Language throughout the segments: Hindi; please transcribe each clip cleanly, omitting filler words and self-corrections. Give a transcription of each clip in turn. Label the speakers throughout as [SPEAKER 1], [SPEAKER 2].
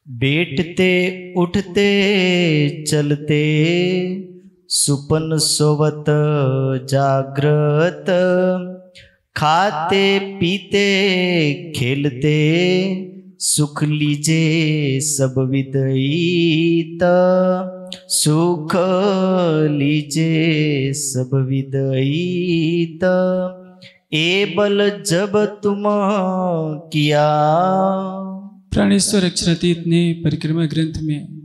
[SPEAKER 1] बैठते उठते चलते सुपन सोवत जागृत, खाते पीते खेलते सुख लीजे सब विदईत, सुख लीजे सब विदईत। ए बल जब तुम किया।
[SPEAKER 2] प्राणेश्वर अक्षरातीत ने परिक्रमा ग्रंथ में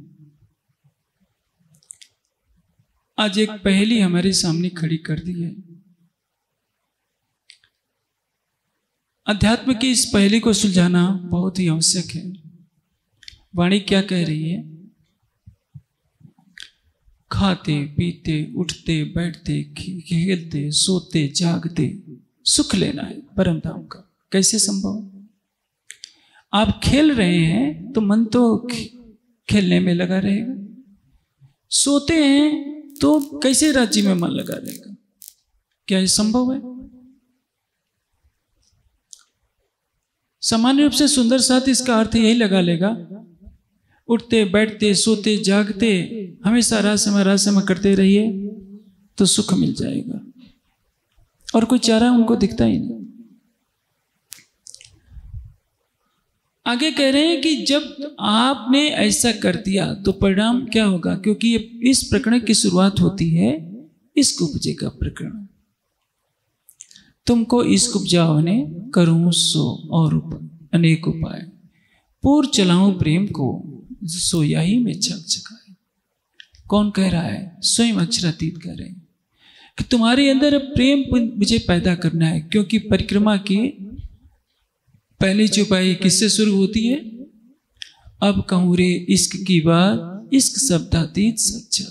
[SPEAKER 2] आज एक पहेली हमारे सामने खड़ी कर दी है। अध्यात्म की इस पहेली को सुलझाना बहुत ही आवश्यक है। वाणी क्या कह रही है? खाते पीते उठते बैठते खेलते सोते जागते सुख लेना है परम धाम का। कैसे संभव? आप खेल रहे हैं तो मन तो खेलने में लगा रहेगा, सोते हैं तो कैसे राज्य में मन लगा रहेगा? क्या ये संभव है? सामान्य रूप से सुंदर साथ इसका अर्थ यही लगा लेगा, उठते बैठते सोते जागते हमेशा रासम करते रहिए तो सुख मिल जाएगा, और कोई चारा उनको दिखता ही नहीं। आगे कह रहे हैं कि जब आपने ऐसा कर दिया तो परिणाम क्या होगा? क्योंकि ये इस प्रकरण की शुरुआत होती है इसको उपजेगा प्रकरण। तुमको इसको उपजाओ ने करूं सो और अनेक उपाय, पूर चलाऊं प्रेम को सो यही में छक छकाए। कौन कह रहा है? स्वयं अक्षरातीत कह रहे हैं कि तुम्हारे अंदर प्रेम मुझे पैदा करना है। क्योंकि परिक्रमा की पहली चौपाई किससे शुरू होती है? अब कहूं रे इश्क की बात, इश्क शब्दातीत सच्चा।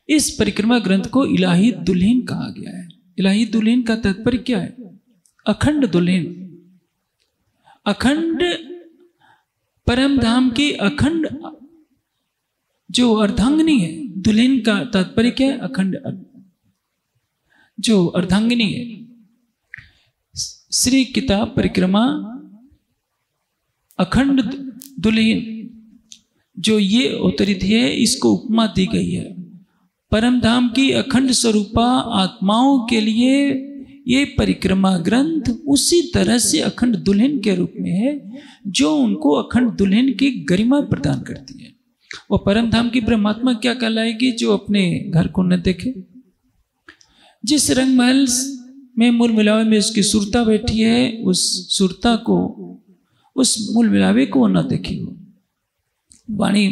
[SPEAKER 2] इस परिक्रमा ग्रंथ को इलाही दुल्हन कहा गया है। इलाही दुल्हन का तात्पर्य क्या है? अखंड दुल्हन। अखंड परम धाम की अखंड जो अर्धांगिनी है। दुल्हन का तात्पर्य क्या है? अखंड जो अर्धांगिनी है। श्री किताब परिक्रमा अखंड दुल्हन जो ये अवतरित है, इसको उपमा दी गई है। परम धाम की अखंड स्वरूपा आत्माओं के लिए ये परिक्रमा ग्रंथ उसी तरह से अखंड दुल्हन के रूप में है जो उनको अखंड दुल्हन की गरिमा प्रदान करती है। वो परम धाम की ब्रह्मात्मा क्या कहलाएगी? जो अपने घर को न देखे। जिस रंग महल में मूल मिलावे में उसकी सुरता बैठी है, उस सुरता को, उस मूल मिलावे को न देखी हो। वाणी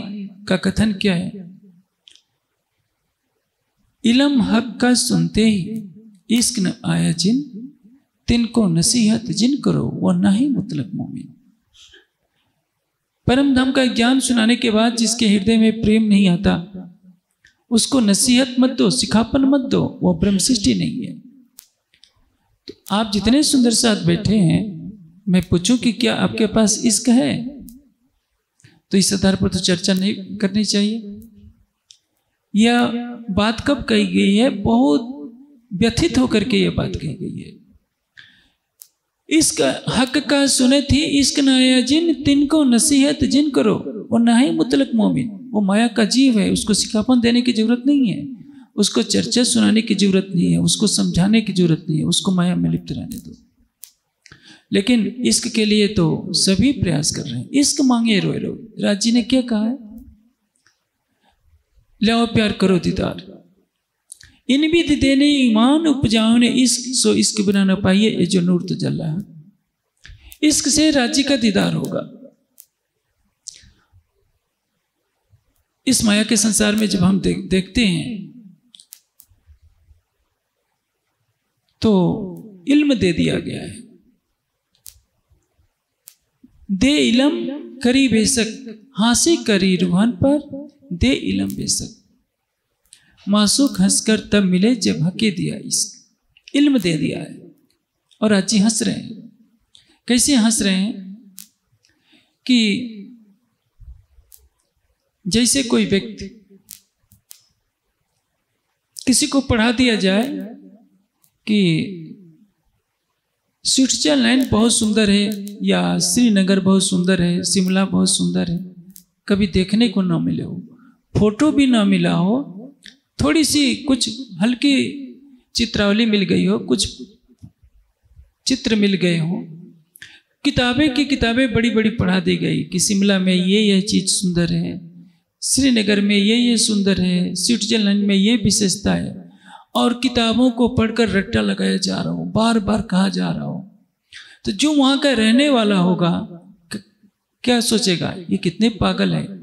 [SPEAKER 2] का कथन क्या है? इलम हक का सुनते ही इश्क न आया जिन, तिनको नसीहत जिन करो वो नहीं मुतलक मोमिन। परम धाम का ज्ञान सुनाने के बाद जिसके हृदय में प्रेम नहीं आता, उसको नसीहत मत दो, सिखापन मत दो, वो ब्रह्म सृष्टि नहीं है। तो आप जितने सुंदर साथ बैठे हैं, मैं पूछूं कि क्या आपके पास इश्क है? तो इस आधार पर तो चर्चा नहीं करनी चाहिए। यह बात कब कही गई है? बहुत व्यथित होकर के यह बात कही गई है। इश्क हक का सुने थी इश्क न आया जिन, तिनको नसीहत जिन करो वो नहीं मुतलक मोमिन। वो माया का जीव है, उसको सिखापन देने की जरूरत नहीं है, उसको चर्चा सुनाने की जरूरत नहीं है, उसको समझाने की जरूरत नहीं है, उसको माया में लिप्त रहने दो। लेकिन इश्क के लिए तो सभी प्रयास कर रहे हैं। इश्क मांगे रोए रो। राज जी ने क्या कहा है? लाओ प्यार करो दीदार, इन विध देने ईमान उपजाओ ने इश्क, सो इश्क बिना न पाइए ये जो नूर तो जल रहा है। इश्क से राज्य का दीदार होगा। इस माया के संसार में जब हम देखते हैं तो इल्म दे दिया गया है। दे इलम करी बेशक, हांसी करी रूहान पर, दे इलम बेशक। मासूक हंसकर तब मिले जब हके दिया इश्क। इल्म दे दिया है और आज जी हंस रहे हैं। कैसे हंस रहे हैं? कि जैसे कोई व्यक्ति, किसी को पढ़ा दिया जाए कि स्विट्जरलैंड बहुत सुंदर है, या श्रीनगर बहुत सुंदर है, शिमला बहुत सुंदर है, कभी देखने को ना मिले हो, फोटो भी ना मिला हो, थोड़ी सी कुछ हल्की चित्रावली मिल गई हो, कुछ चित्र मिल गए हो, किताबें की किताबें बड़ी बड़ी पढ़ा दी गई कि शिमला में ये चीज सुंदर है, श्रीनगर में ये सुंदर है, स्विट्जरलैंड में ये विशेषता है, और किताबों को पढ़कर रट्टा लगाया जा रहा हो, बार बार कहा जा रहा हो, तो जो वहां का रहने वाला होगा क्या सोचेगा, ये कितने पागल है,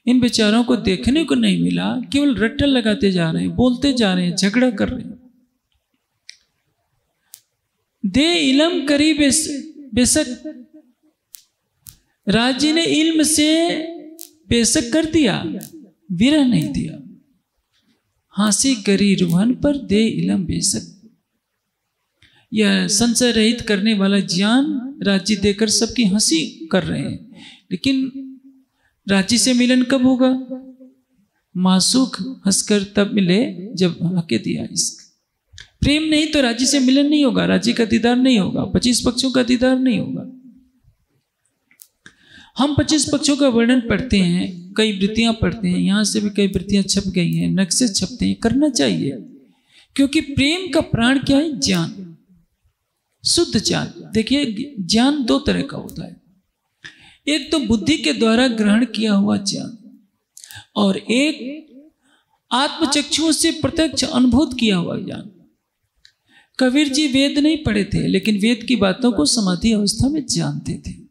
[SPEAKER 2] इन बेचारों को देखने को नहीं मिला, केवल रट्टा लगाते जा रहे हैं, बोलते जा रहे हैं, झगड़ा कर रहे हैं। दे इलम करी बेशक, राजी ने इल्म से बेशक कर दिया, विरह नहीं दिया। हंसी करी रूहन पर दे इलम बेशक, यह संशय रहित करने वाला ज्ञान राज्य देकर सबकी हंसी कर रहे हैं, लेकिन राज्य से मिलन कब होगा? मासूक हंसकर तब मिले जब हके दिया इश्क। प्रेम नहीं तो राज्य से मिलन नहीं होगा, राज्य का दीदार नहीं होगा, 25 पक्षों का दीदार नहीं होगा। हम 25 पक्षों का वर्णन पढ़ते हैं, कई वृत्तियां पढ़ते हैं, यहां से भी कई वृत्तियां छप गई हैं, नक्शे छपते हैं, करना चाहिए, क्योंकि प्रेम का प्राण क्या है? ज्ञान, शुद्ध ज्ञान। देखिए ज्ञान दो तरह का होता है, एक तो बुद्धि के द्वारा ग्रहण किया हुआ ज्ञान, और एक आत्मचक्षुओं से प्रत्यक्ष अनुभूत किया हुआ ज्ञान। कबीर जी वेद नहीं पढ़े थे, लेकिन वेद की बातों को समाधि अवस्था में जानते थे।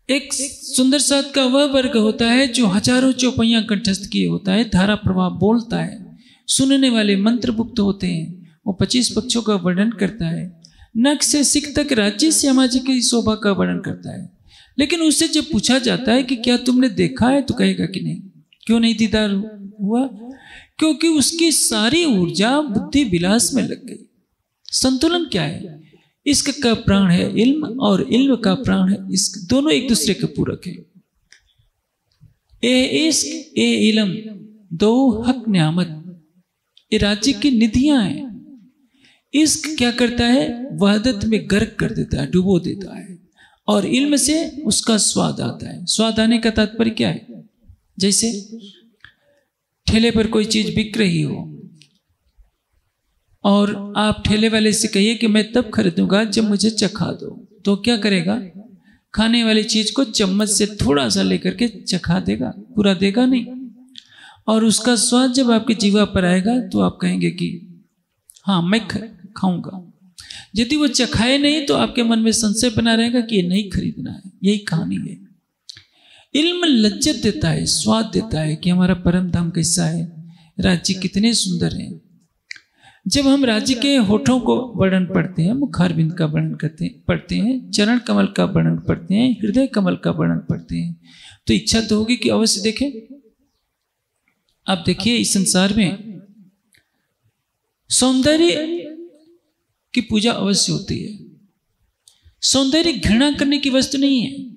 [SPEAKER 2] एक सुंदर साध का वह वर्ग होता है जो हजारों चौपाइयां कंठस्थ किए होता है, धारा प्रवाह बोलता है, सुनने वाले मंत्रमुग्ध होते हैं, वो 25 पक्षों का वर्णन करता है, नख से सिख तक राज्य श्यामा जी की शोभा का वर्णन करता है। लेकिन उससे जब पूछा जाता है कि क्या तुमने देखा है, तो कहेगा कि नहीं। क्यों नहीं दीदार हुआ? क्योंकि उसकी सारी ऊर्जा बुद्धि विलास में लग गई। संतुलन क्या है? इश्क का प्राण है इल्म, और इल्म का प्राण है इश्क, दोनों एक दूसरे के पूरक है। ए इश्क ए इल्म दो हक नियामत, ये राज्य की निधियां हैं। इश्क क्या करता है? वहदत में गर्क कर देता है, डुबो देता है, और इल्म से उसका स्वाद आता है। स्वाद आने का तात्पर्य क्या है? जैसे ठेले पर कोई चीज बिक रही हो और आप ठेले वाले से कहिए कि मैं तब खरीदूंगा जब मुझे चखा दो, तो क्या करेगा? खाने वाली चीज को चम्मच से थोड़ा सा लेकर के चखा देगा, पूरा देगा नहीं। और उसका स्वाद जब आपकी जीवा पर आएगा तो आप कहेंगे कि हाँ मैं खाऊंगा। यदि वो चखाए नहीं तो आपके मन में संशय बना रहेगा कि ये नहीं खरीदना है। यही कहानी है। इल्म लज्जत देता है, स्वाद देता है कि हमारा परम धाम कैसा है, राज्य कितने सुंदर हैं। जब हम राज्य के होठों को वर्णन पढ़ते हैं, मुखारविंद का वर्णन पढ़ते हैं, चरण कमल का वर्णन पढ़ते हैं, हृदय कमल का वर्णन पढ़ते हैं, तो इच्छा तो होगी कि अवश्य देखें। आप देखिए इस संसार में सौंदर्य की पूजा अवश्य होती है। सौंदर्य घृणा करने की वस्तु नहीं है।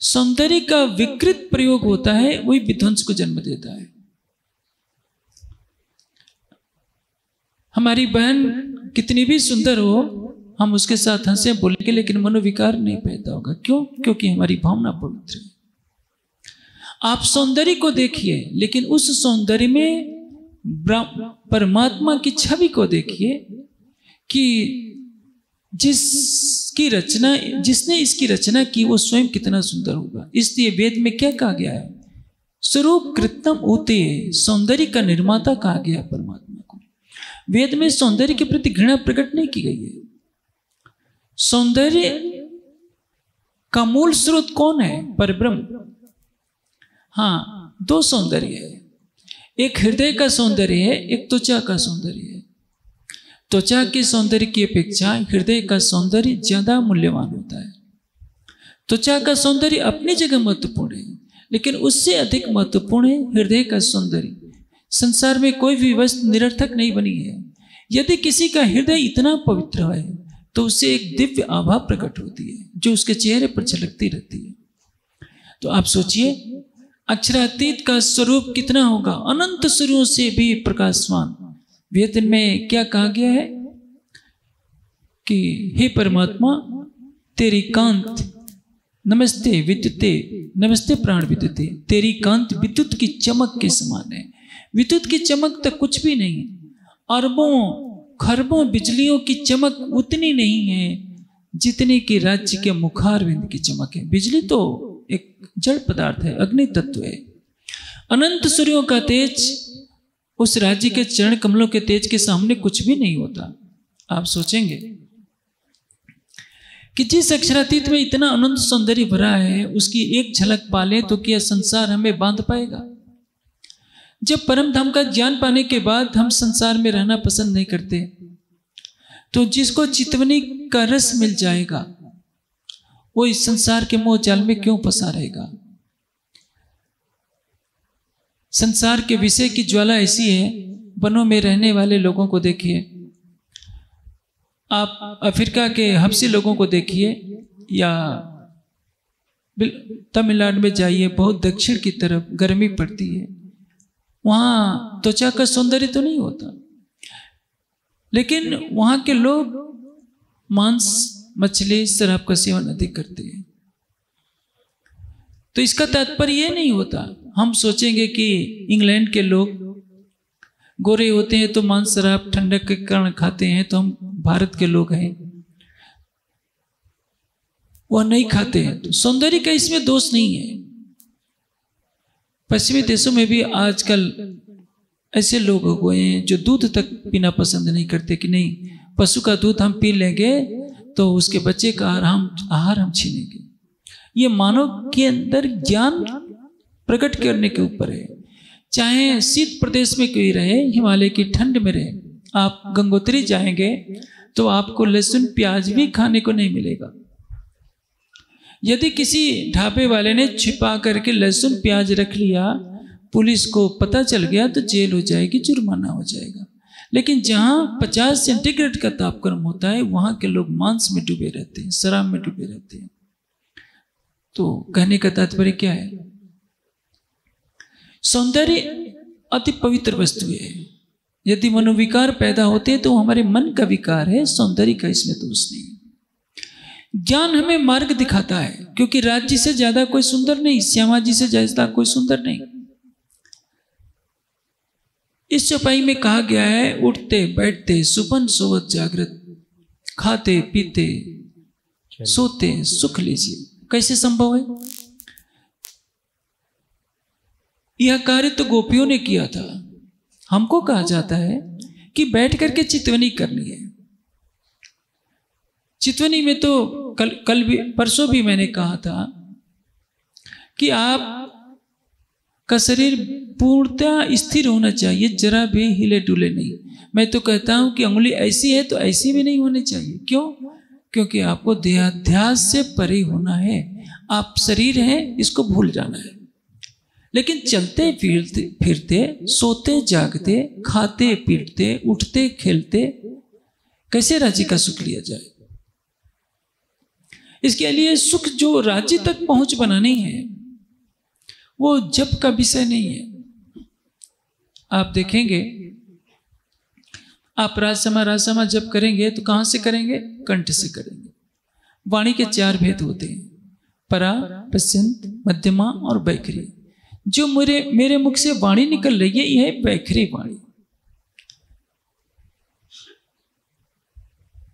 [SPEAKER 2] सौंदर्य का विकृत प्रयोग होता है, वही विध्वंस को जन्म देता है। हमारी बहन कितनी भी सुंदर हो, हम उसके साथ हंसे बोलेंगे, लेकिन मनोविकार नहीं पैदा होगा। क्यों? क्योंकि हमारी भावना पवित्र है। आप सौंदर्य को देखिए, लेकिन उस सौंदर्य में परमात्मा की छवि को देखिए कि जिसने इसकी रचना की वो स्वयं कितना सुंदर होगा। इसलिए वेद में क्या कहा गया है? स्वरूप कृत्तम होते, सौंदर्य का निर्माता कहा गया परमात्मा को। वेद में सौंदर्य के प्रति घृणा प्रकट नहीं की गई है। सौंदर्य का मूल स्रोत कौन है? परब्रह्म। हाँ, दो सौंदर्य है, एक हृदय का सौंदर्य है, एक त्वचा का सौंदर्य है। त्वचा के सौंदर्य की अपेक्षा हृदय का सौंदर्य ज्यादा मूल्यवान होता है। त्वचा का सौंदर्य अपनी जगह महत्वपूर्ण है, लेकिन उससे अधिक महत्वपूर्ण है हृदय का सौंदर्य। संसार में कोई भी वस्तु निरर्थक नहीं बनी है। यदि किसी का हृदय इतना पवित्र है तो उससे एक दिव्य आभा प्रकट होती है, जो उसके चेहरे पर झलकती रहती है। तो आप सोचिए, अक्षरातीत का स्वरूप कितना होगा, अनंत सूर्यों से भी प्रकाशवान। वेद में क्या कहा गया है कि हे परमात्मा, तेरी कांत, नमस्ते विद्युते, नमस्ते प्राण विद्युते, तेरी कांत विद्युत की चमक के समान है। विद्युत की चमक तक कुछ भी नहीं है, अरबों खरबों बिजलियों की चमक उतनी नहीं है जितने की राज्य के मुखारविंद की चमक है। बिजली तो एक जड़ पदार्थ है, अग्नि तत्व है। अनंत सूर्यों का तेज उस राज्य के चरण कमलों के तेज के सामने कुछ भी नहीं होता। आप सोचेंगे कि जिस अक्षरातीत में इतना अनंत सौंदर्य भरा है, उसकी एक झलक पाले तो क्या संसार हमें बांध पाएगा? जब परम धाम का ज्ञान पाने के बाद हम संसार में रहना पसंद नहीं करते, तो जिसको चितवनी का रस मिल जाएगा वो इस संसार के मोह जाल में क्यों फंसा रहेगा? संसार के विषय की ज्वाला ऐसी है, वनों में रहने वाले लोगों को देखिए, आप अफ्रीका के हबशी लोगों को देखिए या तमिलनाडु में जाइए, बहुत दक्षिण की तरफ गर्मी पड़ती है, वहाँ त्वचा का सौंदर्य तो नहीं होता, लेकिन वहाँ के लोग मांस, मछली, शराब का सेवन अधिक करते हैं। तो इसका तात्पर्य ये नहीं होता हम सोचेंगे कि इंग्लैंड के लोग गोरे होते हैं तो मांस, शराब, ठंडक के कारण खाते हैं, तो हम भारत के लोग हैं वह नहीं खाते हैं। तो सौंदर्य का इसमें दोष नहीं है। पश्चिमी देशों में भी आजकल ऐसे लोग हुए हैं जो दूध तक पीना पसंद नहीं करते कि नहीं, पशु का दूध हम पी लेंगे तो उसके बच्चे का आहार हम छीनेंगे। ये मानव के अंदर ज्ञान प्रकट करने के ऊपर है। चाहे शीत प्रदेश में कोई रहे, हिमालय की ठंड में रहे, आप गंगोत्री जाएंगे तो आपको लहसुन प्याज भी खाने को नहीं मिलेगा। यदि किसी ढाबे वाले ने छिपा करके लहसुन प्याज रख लिया, पुलिस को पता चल गया तो जेल हो जाएगी, जुर्माना हो जाएगा। लेकिन जहां 50 सेंटीग्रेड का तापक्रम होता है, वहां के लोग मांस में डूबे रहते हैं, शराब में डूबे रहते हैं। तो कहने का तात्पर्य क्या है? सौंदर्य अति पवित्र वस्तु है। यदि मनोविकार पैदा होते हैं तो हमारे मन का विकार है, सौंदर्य का इसमें दोष नहीं। ज्ञान हमें मार्ग दिखाता है, क्योंकि राज्य से ज्यादा कोई सुंदर नहीं, श्यामा जी से ज्यादा कोई सुंदर नहीं। इस चौपाई में कहा गया है, उठते बैठते सुपन सोवत जागृत, खाते पीते सोते सुख लीजिए। कैसे संभव है? यह कार्य तो गोपियों ने किया था। हमको कहा जाता है कि बैठ करके चितवनी करनी है। चितवनी में तो कल भी, परसों भी मैंने कहा था कि आप का शरीर पूर्णतः स्थिर होना चाहिए, जरा भी हिले डुले नहीं। मैं तो कहता हूं कि अंगुली ऐसी है तो ऐसी भी नहीं होनी चाहिए। क्यों? क्योंकि आपको देहाध्यास से परे होना है। आप शरीर हैं, इसको भूल जाना है। लेकिन चलते फिरते सोते जागते, खाते पीटते, उठते खेलते, कैसे राज्य का सुख लिया जाए? इसके लिए सुख जो राज्य तक पहुंच बनानी है, वो जप का विषय नहीं है। आप देखेंगे, आप राजसमा जप करेंगे तो कहां से करेंगे? कंठ से करेंगे। वाणी के 4 भेद होते हैं, परा, पश्यंत, मध्यमा और वैखरी। जो मेरे मुख से वाणी निकल रही है, यह वैखरी वाणी।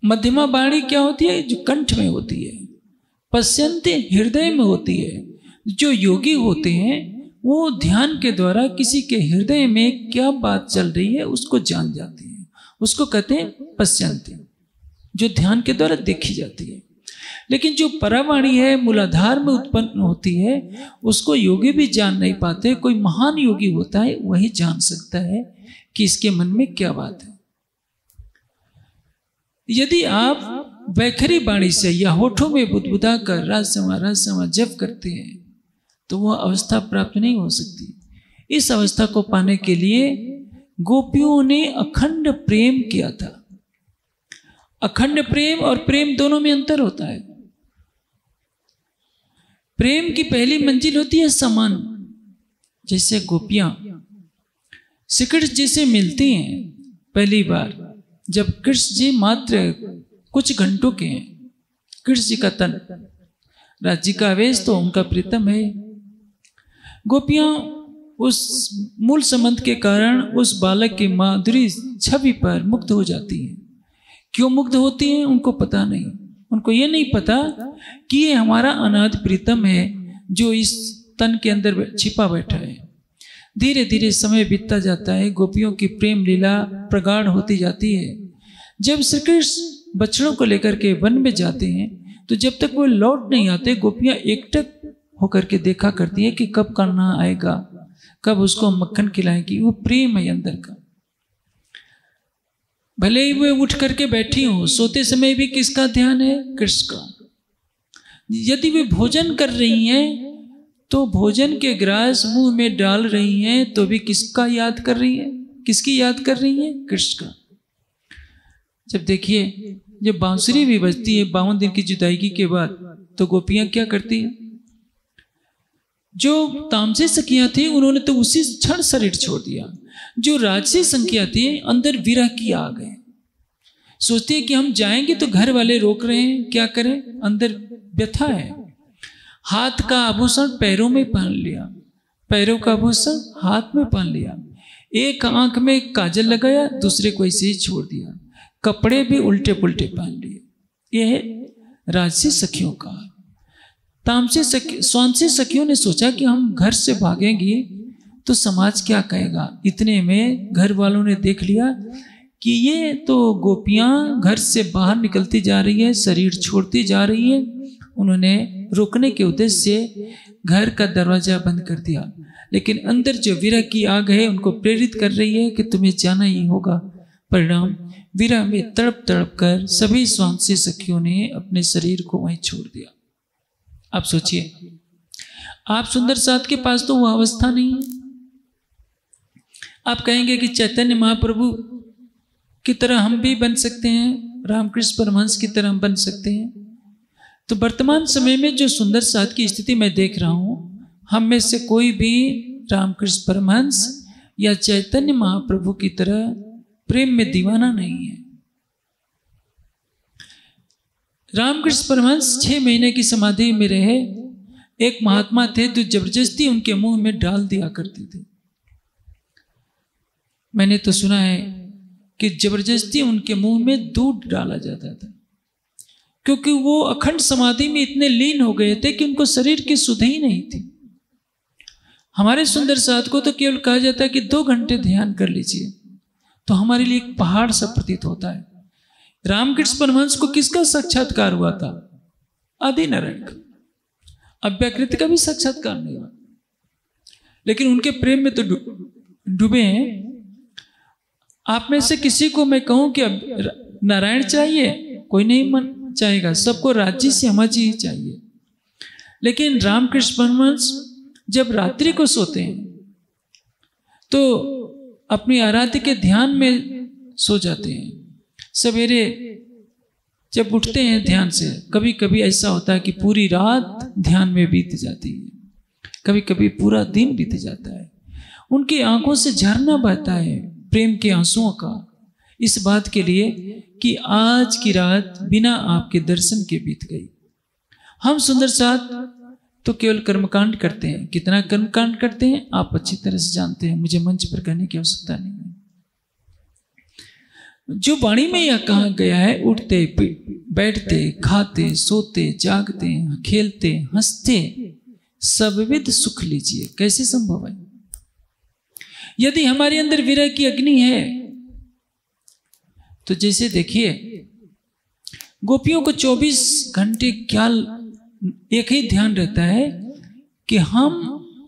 [SPEAKER 2] मध्यमा वाणी क्या होती है? जो कंठ में होती है। पश्यंत हृदय में होती है। जो योगी होते हैं वो ध्यान के द्वारा किसी के हृदय में क्या बात चल रही है उसको जान जाते हैं, उसको कहते हैं पश्यंत, जो ध्यान के द्वारा देखी जाती है। लेकिन जो परावाणी है, मूलाधार में उत्पन्न होती है, उसको योगी भी जान नहीं पाते। कोई महान योगी होता है, वही जान सकता है कि इसके मन में क्या बात है। यदि आप वैखरी वाणी से या होठों में बुदबुदा कर राजसमा जप करते हैं तो वह अवस्था प्राप्त नहीं हो सकती। इस अवस्था को पाने के लिए गोपियों ने अखंड प्रेम किया था। अखंड प्रेम और प्रेम दोनों में अंतर होता है। प्रेम की पहली मंजिल होती है समान। जैसे गोपियां श्री कृष्ण जी से मिलती हैं पहली बार, जब कृष्ण जी मात्र कुछ घंटों के हैं, कृष्ण जी का तन, राज जी का आवेश तो उनका प्रीतम है। गोपियां उस मूल संबंध के कारण उस बालक की माधुरी छवि पर मुग्ध हो जाती हैं। क्यों मुग्ध होती हैं उनको पता नहीं। उनको ये नहीं पता कि ये हमारा अनाथ प्रीतम है जो इस तन के अंदर छिपा बैठा है। धीरे धीरे समय बीतता जाता है, गोपियों की प्रेम लीला प्रगाढ़ होती जाती है। जब श्री कृष्ण बछड़ों को लेकर के वन में जाते हैं तो जब तक वो लौट नहीं आते, गोपियां एकटक होकर के देखा करती है कि कब कान्हा आएगा, कब उसको मक्खन खिलाएगी। वो प्रेम है अंदर का। भले ही वे उठ करके बैठी हो, सोते समय भी किसका ध्यान है? कृष्ण का। यदि वे भोजन कर रही हैं तो भोजन के ग्रास मुंह में डाल रही हैं तो भी किसका याद कर रही हैं? किसकी याद कर रही हैं? कृष्ण का। जब देखिए, जब बांसुरी भी बजती है 52 दिन की जुदाईगी के बाद, तो गोपियां क्या करती हैं? जो तामसी सखियां थी उन्होंने तो उसी क्षण शरीर छोड़ दिया। जो राजसी संख्या थी अंदर विरह की आग है। सोचती है कि हम जाएंगे तो घर वाले रोक रहे हैं, क्या करें? अंदर व्यथा है। हाथ का आभूषण पैरों में पहन लिया, पैरों का आभूषण हाथ में पहन लिया, एक आंख में काजल लगाया, दूसरे को ऐसे ही छोड़ दिया, कपड़े भी उल्टे पुल्टे पहन लिए। यह है राजसी सखियों का। तामसी स्वांसी सखियों ने सोचा कि हम घर से भागेंगे तो समाज क्या कहेगा। इतने में घर वालों ने देख लिया कि ये तो गोपियां घर से बाहर निकलती जा रही है, शरीर छोड़ती जा रही है। उन्होंने रोकने के उद्देश्य से घर का दरवाजा बंद कर दिया, लेकिन अंदर जो विरह की आग है उनको प्रेरित कर रही है कि तुम्हें जाना ही होगा। परिणाम, विरह में तड़प तड़प कर सभी स्वांसी सखियों ने अपने शरीर को वहीं छोड़ दिया। आप सोचिए, आप सुंदर साथ के पास तो वो अवस्था नहीं है। आप कहेंगे कि चैतन्य महाप्रभु की तरह हम भी बन सकते हैं, रामकृष्ण परमहंस की तरह हम बन सकते हैं। तो वर्तमान समय में जो सुंदर साथ की स्थिति मैं देख रहा हूं, हम में से कोई भी रामकृष्ण परमहंस या चैतन्य महाप्रभु की तरह प्रेम में दीवाना नहीं है। रामकृष्ण परमहंस 6 महीने की समाधि में रहे। एक महात्मा थे जो जबरदस्ती उनके मुंह में डाल दिया करते थे। मैंने तो सुना है कि जबरदस्ती उनके मुंह में दूध डाला जाता था, क्योंकि वो अखंड समाधि में इतने लीन हो गए थे कि उनको शरीर की सुध ही नहीं थी। हमारे सुंदर साथ को तो केवल कहा जाता है कि 2 घंटे ध्यान कर लीजिए, तो हमारे लिए एक पहाड़ सा प्रतीत होता है। रामकृष्ण परमहंस को किसका साक्षात्कार हुआ था? आदि नारायण का। अव्याकृत का भी साक्षात्कार नहीं हुआ, लेकिन उनके प्रेम में तो डूबे हैं। आप में से किसी को मैं कहूं कि अब नारायण चाहिए, कोई नहीं मन चाहेगा, सबको राज्य से समझ ही चाहिए। लेकिन रामकृष्ण परमहंस जब रात्रि को सोते हैं तो अपनी आराध्य के ध्यान में सो जाते हैं। सवेरे जब उठते हैं ध्यान से, कभी कभी ऐसा होता है कि पूरी रात ध्यान में बीत जाती है, कभी कभी पूरा दिन बीत जाता है। उनकी आंखों से झरना बहता है प्रेम के आंसुओं का, इस बात के लिए कि आज की रात बिना आपके दर्शन के बीत गई। हम सुंदर साथ तो केवल कर्मकांड करते हैं। कितना कर्मकांड करते हैं आप अच्छी तरह से जानते हैं, मुझे मंच पर कहने की आवश्यकता नहीं है। जो वाणी में यह कहा गया है, उठते बैठते खाते सोते जागते खेलते हंसते सबविध सुख लीजिए, कैसे संभव है? यदि हमारे अंदर विरह की अग्नि है तो जैसे देखिए, गोपियों को 24 घंटे क्या एक ही ध्यान रहता है कि हम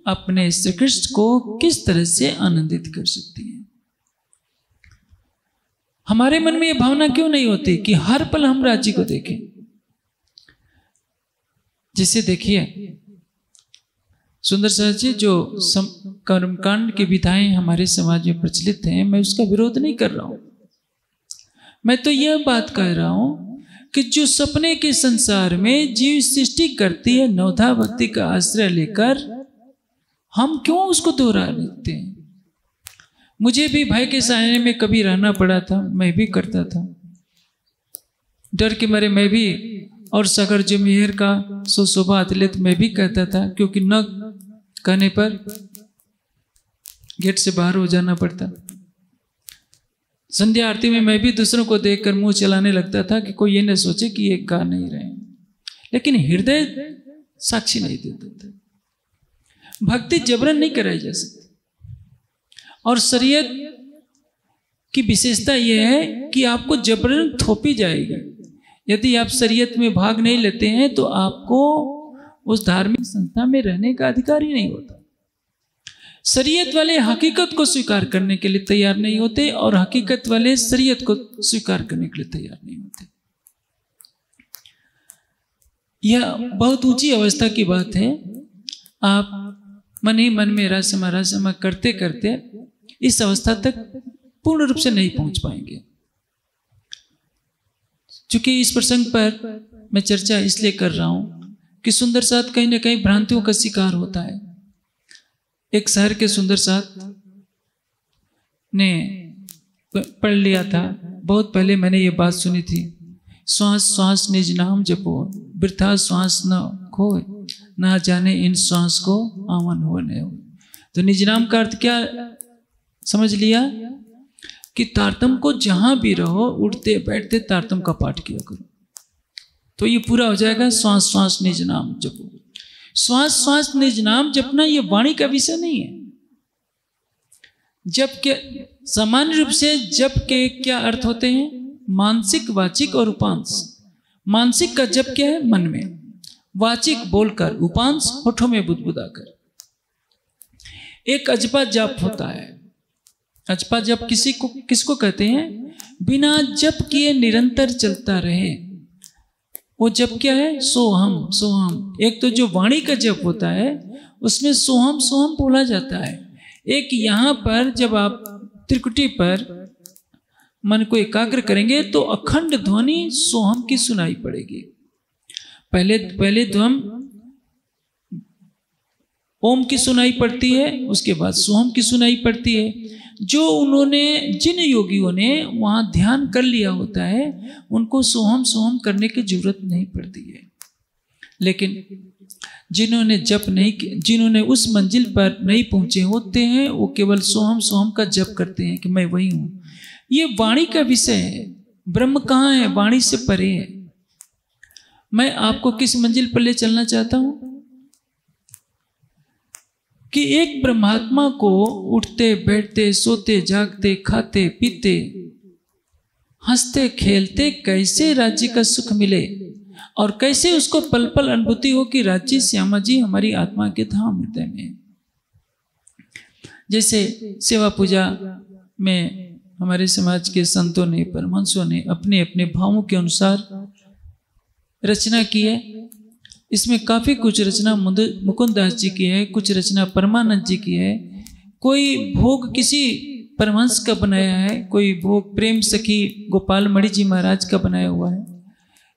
[SPEAKER 2] अपने श्री कृष्ण को किस तरह से आनंदित कर सकते हैं। हमारे मन में यह भावना क्यों नहीं होती कि हर पल हम राज्य को देखें? जैसे देखिए, सुंदर साथ जी, जो कर्मकांड की विधाएं हमारे समाज में प्रचलित हैं, मैं उसका विरोध नहीं कर रहा हूं। मैं तो यह बात कह रहा हूं कि जो सपने के संसार में जीव सृष्टि करती है नवधा भक्ति का आश्रय लेकर, हम क्यों उसको दोहरा लेते हैं? मुझे भी भय के साये में कभी रहना पड़ा था, मैं भी करता था। डर के मारे मैं भी और सागर जो मेहर का सो शोभा अतलेत मैं भी कहता था, क्योंकि न कहने पर गेट से बाहर हो जाना पड़ता। संध्या आरती में मैं भी दूसरों को देखकर मुंह चलाने लगता था कि कोई ये न सोचे कि ये गा नहीं रहे, लेकिन हृदय साक्षी नहीं देता था। भक्ति जबरन नहीं कराई जा सकती। और शरीयत की विशेषता यह है कि आपको जबरन थोपी जाएगी। यदि आप शरीयत में भाग नहीं लेते हैं तो आपको उस धार्मिक संस्था में रहने का अधिकार ही नहीं होता। शरीयत वाले हकीकत को स्वीकार करने के लिए तैयार नहीं होते और हकीकत वाले शरीयत को स्वीकार करने के लिए तैयार नहीं होते। यह बहुत ऊंची अवस्था की बात है। आप मन ही मन में रासमा करते करते इस अवस्था तक पूर्ण रूप से नहीं पहुंच पाएंगे। चूंकि इस प्रसंग पर मैं चर्चा इसलिए कर रहा हूं कि सुंदर साथ कहीं ना कहीं भ्रांतियों का शिकार होता है। एक शहर के सुंदर साथ ने पढ़ लिया था, बहुत पहले मैंने ये बात सुनी थी, श्वास श्वास निज नाम जपो, वृथा श्वास न खोए, ना जाने इन श्वास को आवन हो न हो। तो निज नाम का अर्थ क्या समझ लिया कि तारतम को जहां भी रहो उठते बैठते तारतम का पाठ किया करो, तो ये पूरा हो जाएगा। श्वास श्वास निज नाम जपो। श्वास श्वास निज नाम जपना ये वाणी का विषय नहीं है। जप के सामान्य रूप से जप के क्या अर्थ होते हैं? मानसिक, वाचिक और उपांश। मानसिक का जप क्या है? मन में। वाचिक बोलकर, उपांश होठों में बुदबुदाकर। एक अजपा जप होता है। अजपा जप किसको कहते हैं? बिना जप किए निरंतर चलता रहे, वो जप क्या है? सोहम सोहम। एक तो जो वाणी का जप होता है उसमें सोहम सोहम बोला जाता है। एक यहाँ पर जब आप त्रिकुटी पर मन को एकाग्र करेंगे तो अखंड ध्वनि सोहम की सुनाई पड़ेगी। पहले ध्वम ओम की सुनाई पड़ती है, उसके बाद सोहम की सुनाई पड़ती है। जिन योगियों ने वहां ध्यान कर लिया होता है उनको सोहम सोहम करने की जरूरत नहीं पड़ती है। लेकिन जिन्होंने जप नहीं, जिन्होंने उस मंजिल पर नहीं पहुंचे होते हैं, वो केवल सोहम सोहम का जप करते हैं कि मैं वही हूं। ये वाणी का विषय है। ब्रह्म कहाँ है? वाणी से परे है। मैं आपको किस मंजिल पर ले चलना चाहता हूं कि एक ब्रह्मात्मा को उठते बैठते सोते जागते खाते पीते हंसते खेलते कैसे राज्य का सुख मिले और कैसे उसको पल पल अनुभूति हो कि राज्य श्यामा जी हमारी आत्मा के धाम हृदय में। जैसे सेवा पूजा में हमारे समाज के संतों ने, परमहंसों ने अपने अपने भावों के अनुसार रचना की है। इसमें काफ़ी कुछ रचना मुकुंद दास जी की है, कुछ रचना परमानंद जी की है, कोई भोग किसी परमहंस का बनाया है, कोई भोग प्रेम सखी गोपाल मणि जी महाराज का बनाया हुआ है।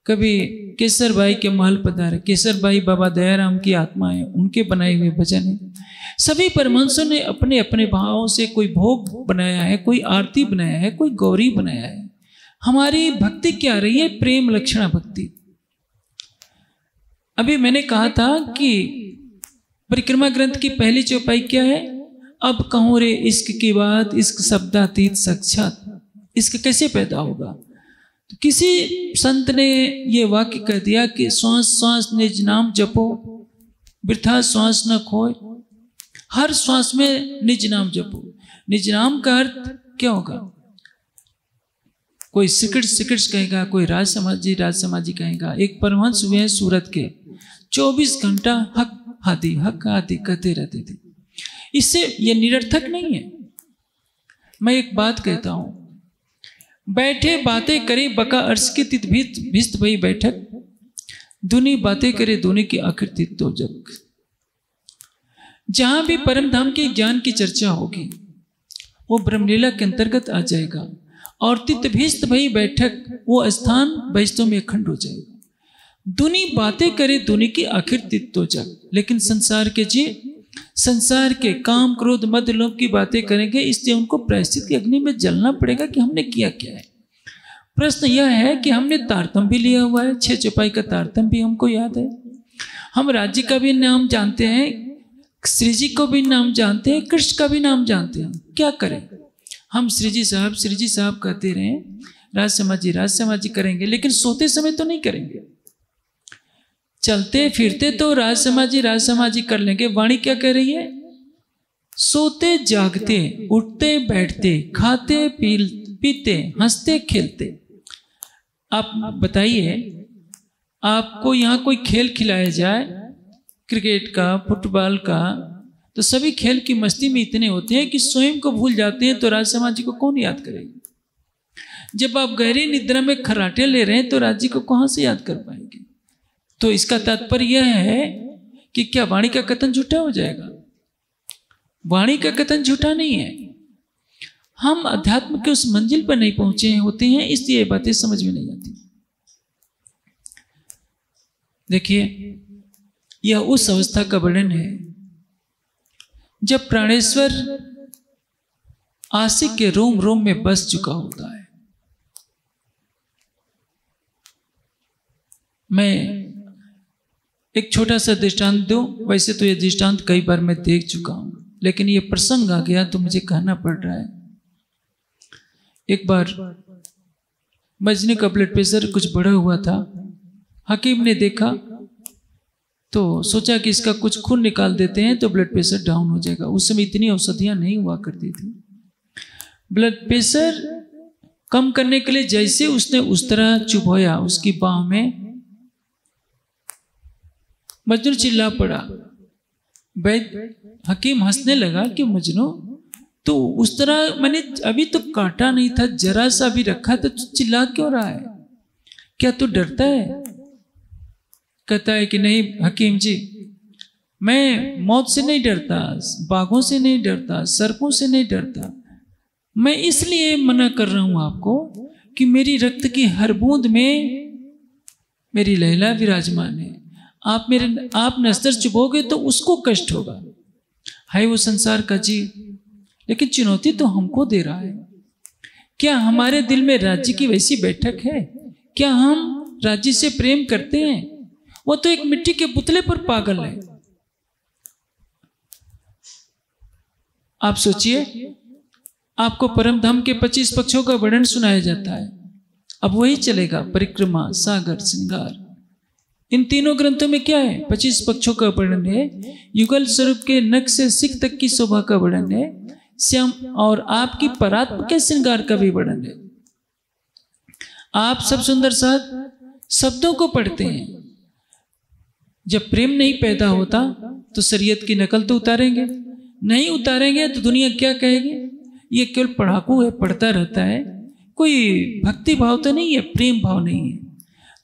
[SPEAKER 2] कभी केसर बाई के महल पधारे, केसर बाई बाबा दयाराम की आत्मा है, उनके बनाए हुए भजन है। सभी परमहंसों ने अपने अपने भावों से कोई भोग बनाया है, कोई आरती बनाया है, कोई गौरी बनाया है। हमारी भक्ति क्या रही है? प्रेम लक्षणा भक्ति। अभी मैंने कहा था कि परिक्रमा ग्रंथ की पहली चौपाई क्या है? अब कहूं रे इश्क की बात, इश्क शब्दातीत साक्षात। इश्क कैसे पैदा होगा? तो किसी संत ने ये वाक्य कह दिया कि श्वास श्वास निज नाम जपो, वृथा श्वास न खोए। हर श्वास में निज नाम जपो। निज नाम का अर्थ क्या होगा? कोई सिकट कहेगा, कोई राज समाजी कहेगा। एक परमहंस हुए हैं सूरत के, 24 घंटा हक आदि कहते रहते थे। इससे यह निरर्थक नहीं है। मैं एक बात कहता हूं, बैठे बातें करे बका अर्श की तित भिस्त भई बैठक, दुनी बातें करे दोनी की आखिर तित तो जग। जहां भी परम धाम के ज्ञान की चर्चा होगी वो ब्रह्मलीला के अंतर्गत आ जाएगा और तित भिस्त भई बैठक, वो स्थान वैष्णव में अखंड हो जाएगा। दुनी बातें करे दुनी की आखिर तित तो जग। लेकिन संसार के काम क्रोध मद लोभ की बातें करेंगे, इसलिए उनको प्रायश्चित की अग्नि में जलना पड़ेगा कि हमने किया क्या है। प्रश्न यह है कि हमने तारतम भी लिया हुआ है, 6 चौपाई का तारतम भी हमको याद है, हम राज्य का भी नाम जानते हैं, श्री जी को भी नाम जानते हैं, कृष्ण का भी नाम जानते हैं। क्या करें? हम श्री जी साहब कहते रहे, राज समाज जी करेंगे, लेकिन सोते समय तो नहीं करेंगे। चलते फिरते तो राज समाज जी कर लेंगे। वाणी क्या कह रही है? सोते जागते, उठते बैठते, खाते पीते, हंसते खेलते। आप बताइए, आपको यहाँ कोई खेल खिलाया जाए, क्रिकेट का, फुटबॉल का, तो सभी खेल की मस्ती में इतने होते हैं कि स्वयं को भूल जाते हैं, तो राज समाज जी को कौन याद करेगा? जब आप गहरी निद्रा में खर्राटे ले रहे हैं तो राज्य को कहां से याद कर पाएंगे? तो इसका तात्पर्य यह है कि क्या वाणी का कथन झूठा हो जाएगा? वाणी का कथन झूठा नहीं है। हम अध्यात्म के उस मंजिल पर नहीं पहुंचे होते हैं, इसलिए ये बातें समझ में नहीं आती। देखिए, यह उस अवस्था का वर्णन है जब प्राणेश्वर आशिक के रोम रोम में बस चुका होता है। मैं एक छोटा सा दृष्टांत दूं। वैसे तो यह दृष्टांत कई बार मैं देख चुका हूं, लेकिन यह प्रसंग आ गया तो मुझे कहना पड़ रहा है। एक बार मजनू का ब्लड प्रेशर कुछ बढ़ा हुआ था। हकीम ने देखा तो सोचा कि इसका कुछ खून निकाल देते हैं तो ब्लड प्रेशर डाउन हो जाएगा। उस समय इतनी औषधियां नहीं हुआ करती थी। ब्लड प्रेशर कम करने के लिए जैसे उसने उस तरह चुभोया उसकी बाह में, मजनू चिल्ला पड़ा। वैद्य हकीम हंसने लगा कि मजनू, तो उस तरह मैंने अभी तो काटा नहीं था, जरा सा भी रखा, तो चिल्ला क्यों रहा है? क्या तू डरता है? कहता है कि नहीं हकीम जी, मैं मौत से नहीं डरता, बाघों से नहीं डरता, सर्पों से नहीं डरता। मैं इसलिए मना कर रहा हूं आपको कि मेरी रक्त की हर बूंद में मेरी लैला विराजमान है। आप नस्तर चुभोगे तो उसको कष्ट होगा। है वो संसार का जीव, लेकिन चुनौती तो हमको दे रहा है। क्या हमारे दिल में राज्य की वैसी बैठक है? क्या हम राज्य से प्रेम करते हैं? वो तो एक मिट्टी के पुतले पर पागल है। आप सोचिए, आपको परम धाम के 25 पक्षों का वर्णन सुनाया जाता है। अब वही चलेगा, परिक्रमा, सागर, श्रृंगार। इन तीनों ग्रंथों में क्या है? 25 पक्षों का वर्णन है। युगल स्वरूप के नख से सिख तक की शोभा का वर्णन है। श्याम और आपकी परात्म के श्रृंगार का भी वर्णन है। आप सब सुंदर साथ शब्दों को पढ़ते हैं। जब प्रेम नहीं पैदा होता तो शरीयत की नकल तो उतारेंगे, नहीं उतारेंगे तो दुनिया क्या कहेगी? ये केवल पढ़ाकू है, पढ़ता रहता है, कोई भक्ति भाव तो नहीं है, प्रेम भाव नहीं है।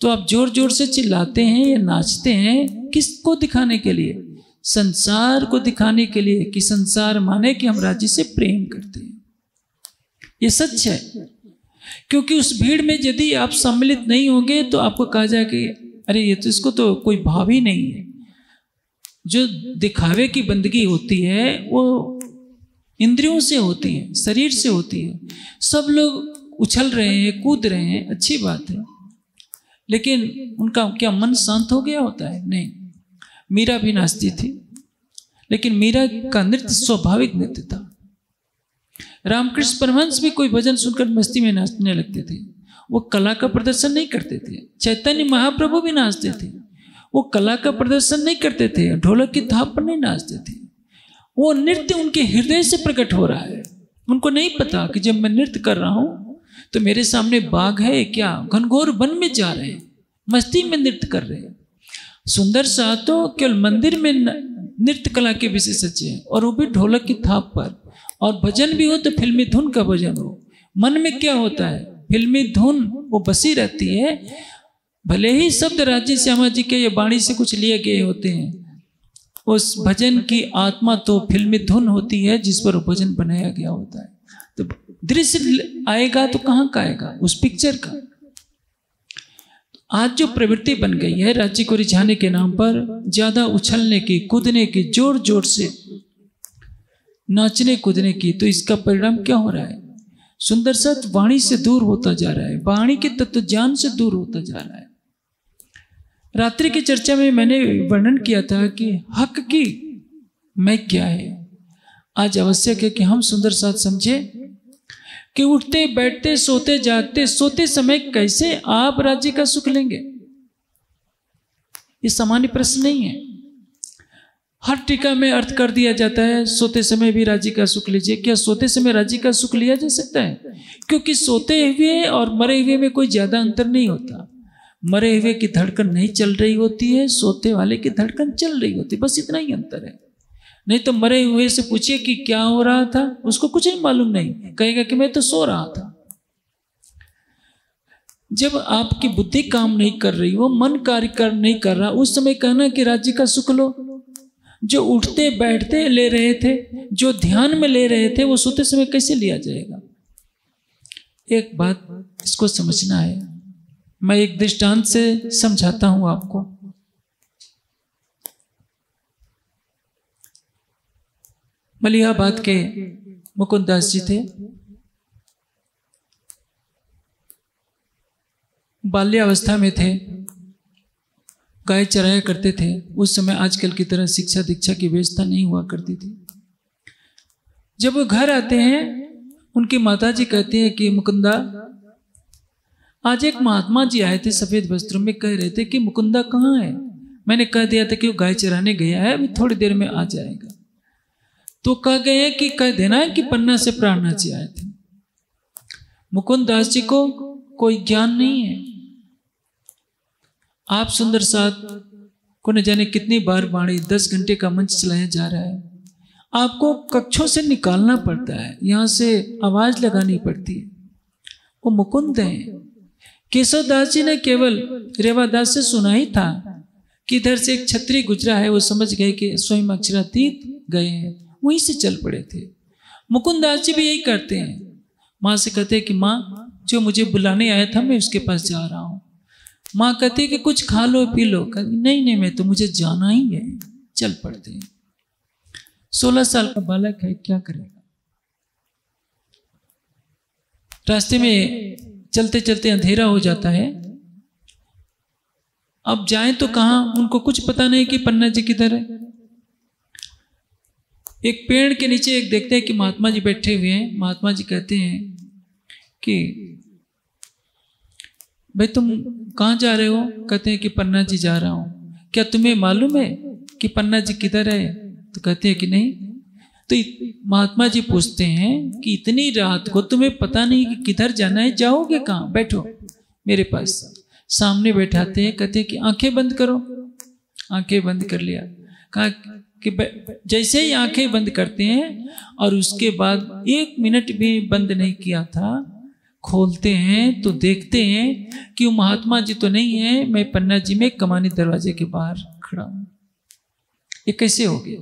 [SPEAKER 2] तो आप जोर जोर से चिल्लाते हैं या नाचते हैं, किसको दिखाने के लिए? संसार को दिखाने के लिए कि संसार माने कि हम राज्य से प्रेम करते हैं। ये सच है, क्योंकि उस भीड़ में यदि आप सम्मिलित नहीं होंगे तो आपको कहा जाए कि अरे ये तो, इसको तो कोई भाव ही नहीं है। जो दिखावे की बंदगी होती है वो इंद्रियों से होती है, शरीर से होती है। सब लोग उछल रहे हैं, कूद रहे हैं, अच्छी बात है, लेकिन उनका क्या मन शांत हो गया होता है? नहीं। मीरा भी नाचती थी, लेकिन मीरा का नृत्य स्वाभाविक नृत्य था। रामकृष्ण परमहंस भी कोई भजन सुनकर मस्ती में नाचने लगते थे, वो कला का प्रदर्शन नहीं करते थे। चैतन्य महाप्रभु भी नाचते थे, वो कला का प्रदर्शन नहीं करते थे, ढोलक की थाप पर नहीं नाचते थे। वो नृत्य उनके हृदय से प्रकट हो रहा है। उनको नहीं पता कि जब मैं नृत्य कर रहा हूं तो मेरे सामने बाघ है क्या, घनघोर वन में जा रहे हैं, मस्ती में नृत्य कर रहे हैं। सुंदर सा तो केवल मंदिर में नृत्य कला के विशेषज्ञ हैं, और वो भी ढोलक की थाप पर। और भजन भी हो तो फिल्मी धुन का भजन हो। मन में क्या होता है? फिल्मी धुन वो बसी रहती है। भले ही शब्द राज्य श्यामा जी के या वाणी से कुछ लिए गए होते हैं, उस भजन की आत्मा तो फिल्मी धुन होती है जिस पर भजन बनाया गया होता है। तो दृश्य आएगा तो कहाँ का आएगा? उस पिक्चर का। आज जो प्रवृत्ति बन गई है राज्य को रिझाने के नाम पर, ज्यादा उछलने की, कूदने की, जोर जोर से नाचने कूदने की, तो इसका परिणाम क्या हो रहा है? सुंदर साथ वाणी से दूर होता जा रहा है, वाणी के तत्व ज्ञान से दूर होता जा रहा है। रात्रि की चर्चा में मैंने वर्णन किया था कि हक की मैं क्या है। आज आवश्यक है कि हम सुंदर साथ समझे कि उठते बैठते सोते जागते सोते समय कैसे आप राज्य का सुख लेंगे। ये सामान्य प्रश्न नहीं है। हर टीका में अर्थ कर दिया जाता है सोते समय भी राज्य का सुख लीजिए। क्या सोते समय राज्य का सुख लिया जा सकता है? क्योंकि सोते हुए और मरे हुए में कोई ज्यादा अंतर नहीं होता। मरे हुए की धड़कन नहीं चल रही होती है, सोते वाले की धड़कन चल रही होती है, बस इतना ही अंतर है। नहीं तो मरे हुए से पूछिए कि क्या हो रहा था, उसको कुछ नहीं मालूम, नहीं कहेगा कि मैं तो सो रहा था। जब आपकी बुद्धि काम नहीं कर रही हो, मन कार्य नहीं कर रहा, उस समय कहना कि राज्य का सुख लो। जो उठते बैठते ले रहे थे, जो ध्यान में ले रहे थे, वो सोते समय कैसे लिया जाएगा? एक बात इसको समझना है। मैं एक दृष्टांत से समझाता हूं आपको। मलिहाबाद के मुकुंद दास जी थे। बाल्यावस्था में थे, गाय चराया करते थे। उस समय आजकल की तरह शिक्षा दीक्षा की व्यवस्था नहीं हुआ करती थी। जब वो घर आते हैं, उनकी माताजी कहती है कि मुकुंदा, आज एक महात्मा जी आए थे सफेद वस्त्रों में, कह रहे थे कि मुकुंदा कहाँ है? मैंने कह दिया था कि वो गाय चराने गया है, अभी थोड़ी देर में आ जाएगा। तो कह गए कि कह देना है कि पन्ना से प्राणनाथ जी आए थे। मुकुंद दास जी को कोई ज्ञान नहीं है। आप सुंदर साथ को न जाने कितनी बार वाणी 10 घंटे का मंच चलाया जा रहा है। आपको कक्षों से निकालना पड़ता है, यहां से आवाज लगानी पड़ती है। वो मुकुंद है। केशव दास जी ने केवल रेवादास से सुना ही था कि इधर से एक छत्री गुजरा है, वो समझ गए कि स्वयं अक्षरातीत गए हैं, वहीं से चल पड़े थे। मुकुंद दास जी भी यही करते हैं। माँ से कहते हैं कि माँ, जो मुझे बुलाने आया था मैं उसके पास जा रहा हूँ। माँ कहती है कि कुछ खा लो पी लो। नहीं नहीं, मैं तो मुझे जाना ही है। चल पड़ते हैं। 16 साल का बालक है, क्या करेगा? रास्ते में चलते चलते अंधेरा हो जाता है। अब जाएं तो कहां? उनको कुछ पता नहीं कि पन्ना जी किधर है। एक पेड़ के नीचे एक देखते हैं कि महात्मा जी बैठे हुए हैं। महात्मा जी कहते हैं कि भाई तुम कहाँ जा रहे हो? कहते हैं कि पन्ना जी जा रहा हूँ। क्या तुम्हें मालूम है कि पन्ना जी किधर है? तो कहते हैं कि नहीं। तो महात्मा जी पूछते हैं कि इतनी रात को तुम्हें पता नहीं कि किधर जाना है, जाओगे कहाँ? बैठो मेरे पास। सामने बैठाते हैं, कहते हैं कि आंखें बंद करो। आंखें बंद कर लिया। कहा कि जैसे ही आंखें बंद करते हैं और उसके बाद 1 मिनट भी बंद नहीं किया था, खोलते हैं तो देखते हैं कि वो महात्मा जी तो नहीं है, मैं पन्ना जी में कमानी दरवाजे के बाहर खड़ा हूं। ये कैसे हो गया?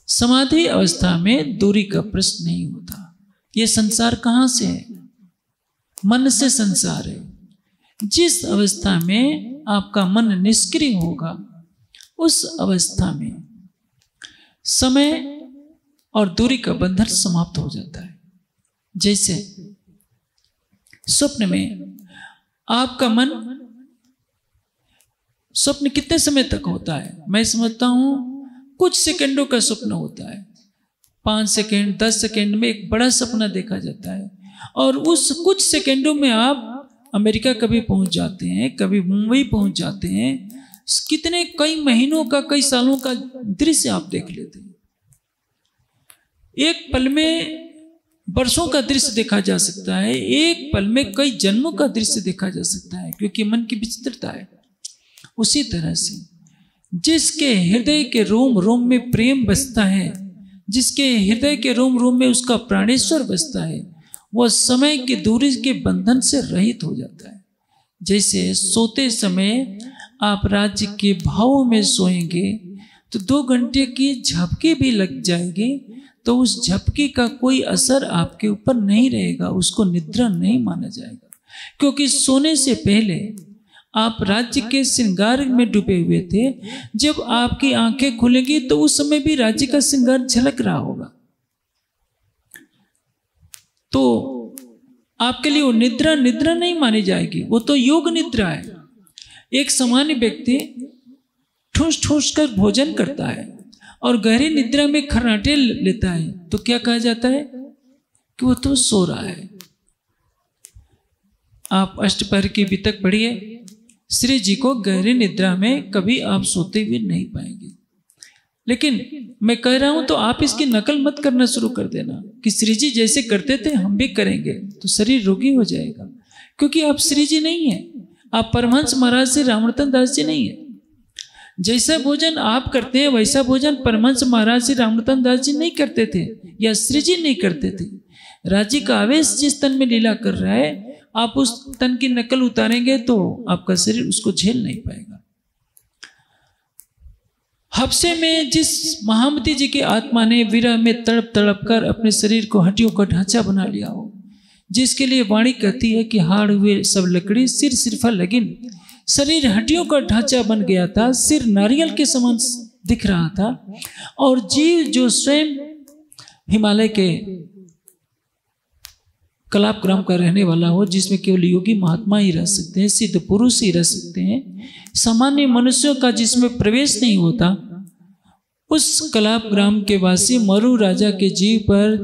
[SPEAKER 2] समाधि अवस्था में दूरी का प्रश्न नहीं होता। ये संसार कहां से है? मन से संसार है। जिस अवस्था में आपका मन निष्क्रिय होगा, उस अवस्था में समय और दूरी का बंधन समाप्त हो जाता है। जैसे स्वप्न में आपका मन, स्वप्न कितने समय तक होता है? मैं समझता हूं कुछ सेकंडों का स्वप्न होता है। 5 सेकंड 10 सेकंड में एक बड़ा सपना देखा जाता है, और उस कुछ सेकंडों में आप अमेरिका कभी पहुंच जाते हैं, कभी मुंबई पहुंच जाते हैं। कितने कई महीनों का, कई सालों का दृश्य आप देख लेते हैं। एक पल में वर्षों का दृश्य देखा जा सकता है, एक पल में कई जन्मों का दृश्य देखा जा सकता है, क्योंकि मन की विचित्रता है। उसी तरह से जिसके हृदय के रोम रोम में प्रेम बसता है, जिसके हृदय के रोम रोम में उसका प्राणेश्वर बसता है, वह समय की दूरी के बंधन से रहित हो जाता है। जैसे सोते समय आप राज्य के भावों में सोएंगे तो 2 घंटे की झपकी भी लग जाएगी, तो उस झपकी का कोई असर आपके ऊपर नहीं रहेगा, उसको निद्रा नहीं माना जाएगा। क्योंकि सोने से पहले आप राज्य के श्रृंगार में डूबे हुए थे। जब आपकी आंखें खुलेंगी तो उस समय भी राज्य का श्रृंगार झलक रहा होगा। तो आपके लिए वो निद्रा निद्रा नहीं मानी जाएगी, वो तो योग निद्रा है। एक सामान्य व्यक्ति ठूस ठूस कर भोजन करता है और गहरी निद्रा में खर्राटे लेता है तो क्या कहा जाता है कि वो तो सो रहा है। आप अष्टपहर की वितक पढ़िए, श्री जी को गहरी निद्रा में कभी आप सोते हुए नहीं पाएंगे। लेकिन मैं कह रहा हूं तो आप इसकी नकल मत करना शुरू कर देना कि श्री जी जैसे करते थे हम भी करेंगे, तो शरीर रोगी हो जाएगा। क्योंकि आप श्री जी नहीं है, आप परमहंस महाराज श्री रामरतन दास जी नहीं है। जैसा भोजन आप करते हैं वैसा भोजन परमहंस महाराज श्री रामरतन दास जी नहीं करते थे या श्री जी नहीं करते थे। राज्य का आवेश जिस तन में लीला कर रहा है, आप उस तन की नकल उतारेंगे तो आपका शरीर उसको झेल नहीं पाएगा। हफ्से में जिस महामती जी की आत्मा ने विरह में तड़प तड़प कर अपने शरीर को हड्डियों का ढांचा बना लिया हो, जिसके लिए वाणी कहती है कि हाड़ हुए सब लकड़ी सिर सिरफा लगिन, शरीर हड्डियों का ढांचा बन गया था, सिर नारियल के समान दिख रहा था, और जीव जो स्वयं हिमालय के कलाप ग्राम का रहने वाला हो, जिसमें केवल योगी महात्मा ही रह सकते हैं, सिद्ध पुरुष ही रह सकते हैं, सामान्य मनुष्यों का जिसमें प्रवेश नहीं होता, उस कलाप ग्राम के वासी मरु राजा के जीव पर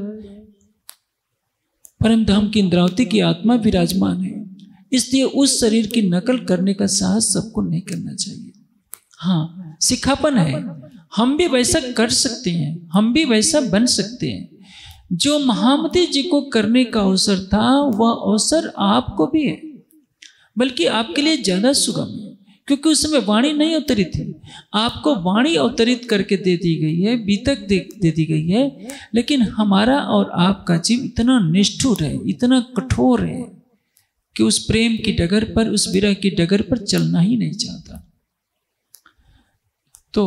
[SPEAKER 2] परमधाम की इंद्रावती की आत्मा विराजमान है। इसलिए उस शरीर की नकल करने का साहस सबको नहीं करना चाहिए। हाँ, सिखापन है, हम भी वैसा कर सकते हैं, हम भी वैसा बन सकते हैं। जो महामती जी को करने का अवसर था वह अवसर आपको भी है, बल्कि आपके लिए ज्यादा सुगम है, क्योंकि उस समय वाणी नहीं अवतरित थी। आपको वाणी अवतरित करके दे दी गई है, बीतक दे दी गई है, लेकिन हमारा और आपका जीव इतना निष्ठुर है, इतना कठोर है कि उस प्रेम की डगर पर, उस विरह की डगर पर चलना ही नहीं चाहता। तो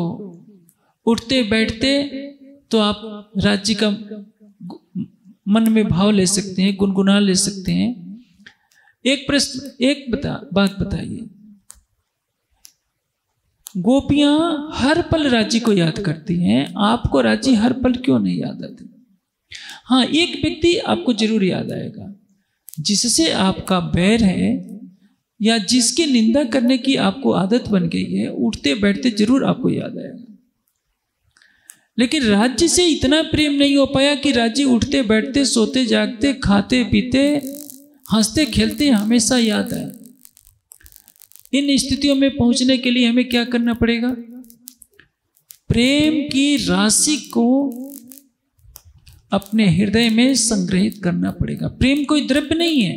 [SPEAKER 2] उठते बैठते तो आप राज्य का मन में भाव ले सकते हैं, गुनगुना ले सकते हैं। एक प्रश्न, बात बताइए, गोपियां हर पल राज्य को याद करती हैं, आपको राज्य हर पल क्यों नहीं याद आते? हाँ, एक व्यक्ति आपको जरूर याद आएगा, जिससे आपका बैर है या जिसकी निंदा करने की आपको आदत बन गई है, उठते बैठते जरूर आपको याद आएगा। लेकिन राज्य से इतना प्रेम नहीं हो पाया कि राज्य उठते बैठते, सोते जागते, खाते पीते, हंसते खेलते हमेशा याद आए। इन स्थितियों में पहुंचने के लिए हमें क्या करना पड़ेगा? प्रेम की राशि को अपने हृदय में संग्रहित करना पड़ेगा। प्रेम कोई द्रव्य नहीं है,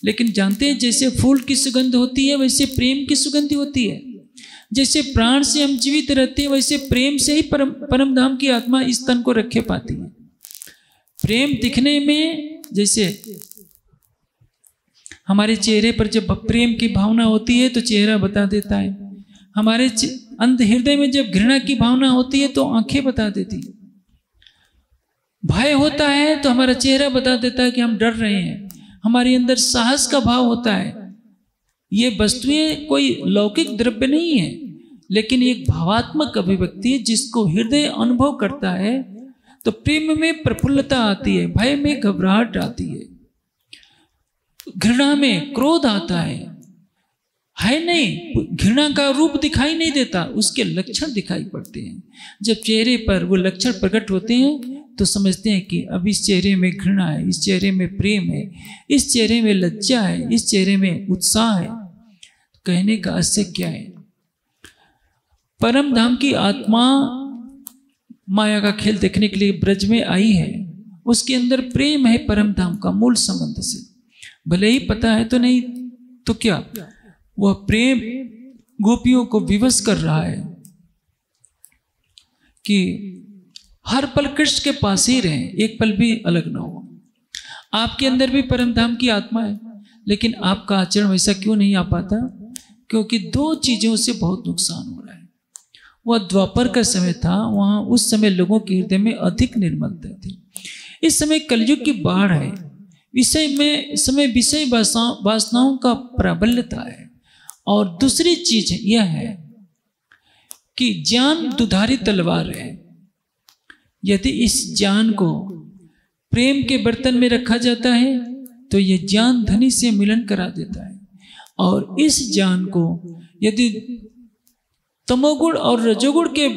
[SPEAKER 2] लेकिन जानते हैं जैसे फूल की सुगंध होती है वैसे प्रेम की सुगंध होती है। जैसे प्राण से हम जीवित रहते हैं वैसे प्रेम से ही परम धाम की आत्मा इस तन को रखे पाती है। प्रेम दिखने में, जैसे हमारे चेहरे पर जब प्रेम की भावना होती है तो चेहरा बता देता है, हमारे अंत हृदय में जब घृणा की भावना होती है तो आंखें बता देती है, भय होता है तो हमारा चेहरा बता देता है कि हम डर रहे हैं, हमारे अंदर साहस का भाव होता है। ये वस्तुएं कोई लौकिक द्रव्य नहीं है, लेकिन एक भावात्मक अभिव्यक्ति जिसको हृदय अनुभव करता है तो प्रेम में प्रफुल्लता आती है, भय में घबराहट आती है, घृणा में क्रोध आता है नहीं, घृणा का रूप दिखाई नहीं देता, उसके लक्षण दिखाई पड़ते हैं। जब चेहरे पर वो लक्षण प्रकट होते हैं तो समझते हैं कि अब इस चेहरे में घृणा है, इस चेहरे में प्रेम है, इस चेहरे में लज्जा है, इस चेहरे में उत्साह है। कहने का आशय क्या है? परम धाम की आत्मा माया का खेल देखने के लिए ब्रज में आई है, उसके अंदर प्रेम है परम धाम का मूल संबंध से। भले ही पता है तो नहीं तो क्या, वह प्रेम गोपियों को विवश कर रहा है कि हर पल कृष्ण के पास ही रहें, एक पल भी अलग ना हो। आपके अंदर भी परम धाम की आत्मा है, लेकिन आपका आचरण वैसा क्यों नहीं आ पाता? क्योंकि दो चीजों से बहुत नुकसान हो रहा है। वह द्वापर का समय था, वहां उस समय लोगों के हृदय में अधिक निर्मलता थी। इस समय कलयुग की बाढ़ है, विषय वासनाओं का प्राबल्यता है। और दूसरी चीज यह है कि ज्ञान दुधारी तलवार है। यदि इस ज्ञान को प्रेम के बर्तन में रखा जाता है तो ये ज्ञान धनी से मिलन करा देता है। और इस ज्ञान को यदि तमोगुण और रजोगुण के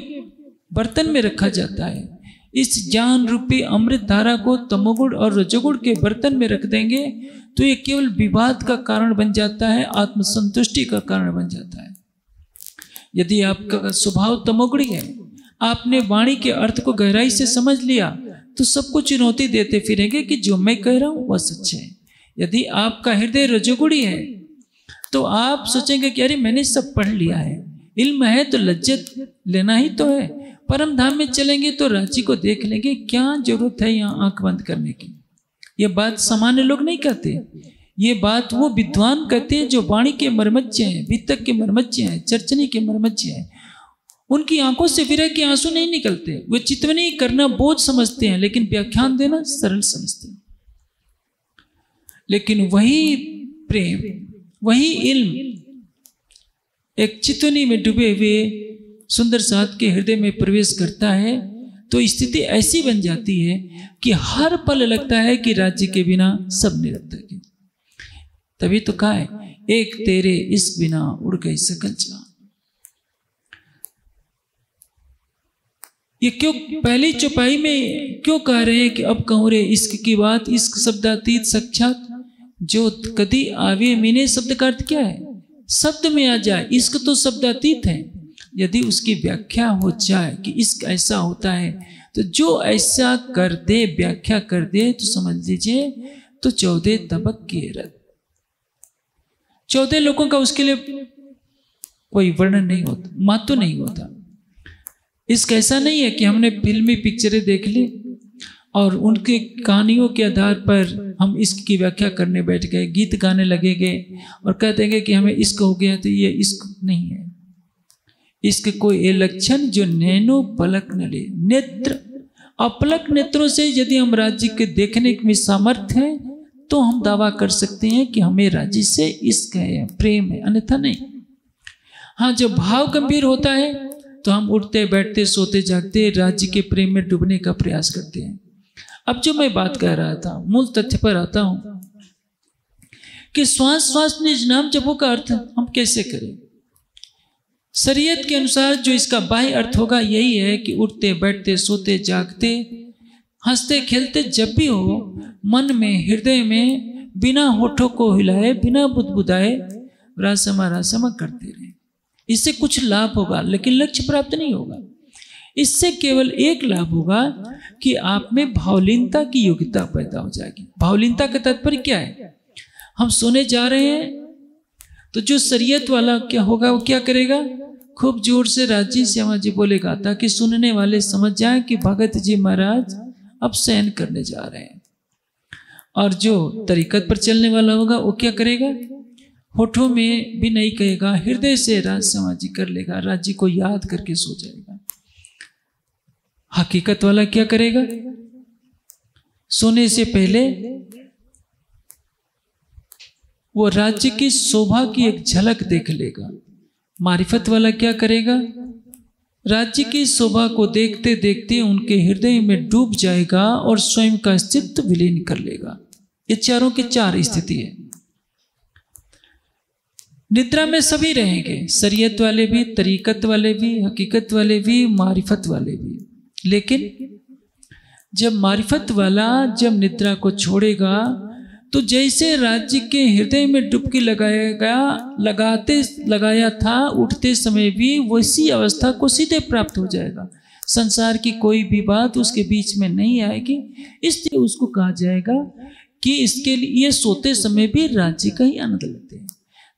[SPEAKER 2] बर्तन में रखा जाता है, इस ज्ञान रूपी अमृत धारा को तमोगुण और रजोगुण के बर्तन में रख देंगे तो ये केवल विवाद का कारण बन जाता है, आत्मसंतुष्टि का कारण बन जाता है। यदि आपका स्वभाव तमोगुणी है, आपने वाणी के अर्थ को गहराई से समझ लिया तो सबको चुनौती देते फिरेंगे कि जो मैं कह रहा हूं वह सच है। यदि आपका हृदय रजोगुणी है तो आप सोचेंगे कि अरे मैंने सब पढ़ लिया है, इल्म है तो लज्जत लेना ही तो है, परम धाम में चलेंगे तो राज्य को देख लेंगे, क्या जरूरत है यहाँ आंख बंद करने की। ये बात सामान्य लोग नहीं कहते, ये बात वो विद्वान कहते हैं जो वाणी के मर्मज्ञ हैं, वितक के मर्मज्ञ हैं, चर्चनी के मर्मज्ञ हैं। उनकी आंखों से विरह के आंसू नहीं निकलते, वे चितवनी करना बोझ समझते हैं लेकिन व्याख्यान देना सरल समझते हैं। लेकिन वही प्रेम, वही इल्म एक चितवनी में डूबे हुए सुंदर साध के हृदय में प्रवेश करता है तो स्थिति ऐसी बन जाती है कि हर पल लगता है कि राज्य के बिना सब निरर्थक है। तभी तो कहा है, एक तेरे इस बिना उड़ गई सकल जान। ये क्यों पहली चौपाई में क्यों कह रहे हैं कि अब कहूं रे इश्क की बात, इश्क शब्दातीत साक्षात जो कदी आवे मीने शब्द का अर्थ क्या है? शब्द में आ जाए। इश्क तो शब्दातीत है, यदि उसकी व्याख्या हो जाए कि इश्क ऐसा होता है तो जो ऐसा कर दे, व्याख्या कर दे तो समझ लीजिए तो 14 तबक की रत, 14 लोगों का उसके लिए कोई वर्णन नहीं होता, महत्व नहीं होता। इश्क ऐसा नहीं है कि हमने फिल्मी पिक्चरें देख ली और उनके कहानियों के आधार पर हम इश्क की व्याख्या करने बैठ गए, गीत गाने लगेंगे और कह देंगे कि हमें इश्क हो गया, तो ये इश्क नहीं है। इश्क कोई ये लक्षण जो नैनो पलक न ले, नेत्र अपलक नेत्रों से यदि हम राज्य के देखने में सामर्थ्य हैं तो हम दावा कर सकते हैं कि हमें राज्य से इश्क है, प्रेम है, अन्यथा नहीं। हाँ, जब भाव गंभीर होता है तो हम उठते बैठते सोते जागते राज्य के प्रेम में डूबने का प्रयास करते हैं। अब जो मैं बात कह रहा था, मूल तथ्य पर आता हूं कि श्वास श्वास निज नाम जपो का अर्थ हम कैसे करें। शरीयत के अनुसार जो इसका बाह्य अर्थ होगा यही है कि उठते बैठते सोते जागते हंसते खेलते जब भी हो, मन में हृदय में बिना होठों को हिलाए, बिना बुदबुदाए रासमा रासमा करते रहे। इससे कुछ लाभ होगा लेकिन लक्ष्य प्राप्त नहीं होगा। इससे केवल एक लाभ होगा कि आप में भावलीनता की योग्यता पैदा हो जाएगी। भावलीनता का तात्पर्य क्या है? हम सोने जा रहे हैं तो जो शरीयत वाला क्या होगा, वो क्या करेगा? खूब जोर से राजी श्यामा जी बोलेगा ताकि सुनने वाले समझ जाए कि भगत जी महाराज अब शयन करने जा रहे हैं। और जो तरीकत पर चलने वाला होगा वो क्या करेगा? होठों में भी नहीं कहेगा, हृदय से राज समाजी कर लेगा, राज्य को याद करके सो जाएगा। हकीकत वाला क्या करेगा? सोने से पहले वो राज्य की शोभा की एक झलक देख लेगा। मारिफत वाला क्या करेगा? राज्य की शोभा को देखते देखते उनके हृदय में डूब जाएगा और स्वयं का अस्तित्व विलीन कर लेगा। ये चारों की चार स्थिति है। निद्रा में सभी रहेंगे, शरीयत वाले भी, तरीकत वाले भी, हकीकत वाले भी, मारिफत वाले भी। लेकिन जब मारिफत वाला जब निद्रा को छोड़ेगा तो जैसे राज्य के हृदय में डुबकी लगाया था उठते समय भी वैसी अवस्था को सीधे प्राप्त हो जाएगा। संसार की कोई भी बात उसके बीच में नहीं आएगी। इसलिए उसको कहा जाएगा कि इसके लिए ये सोते समय भी राज्य का ही आनंद लेते हैं।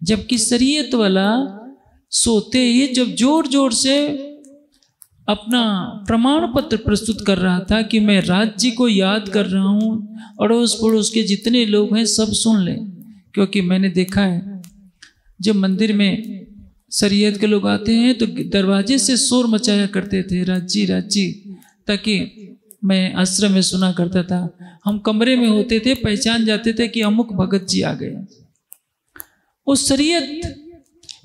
[SPEAKER 2] जबकि शरीयत वाला सोते ही जब जोर जोर से अपना प्रमाण पत्र प्रस्तुत कर रहा था कि मैं राज्य को याद कर रहा हूँ, अड़ोस पड़ोस के जितने लोग हैं सब सुन लें, क्योंकि मैंने देखा है जब मंदिर में शरीयत के लोग आते हैं तो दरवाजे से शोर मचाया करते थे, राज्य राज्य, ताकि मैं आश्रम में सुना करता था। हम कमरे में होते थे, पहचान जाते थे कि अमुक भगत जी आ गए। उस शरीयत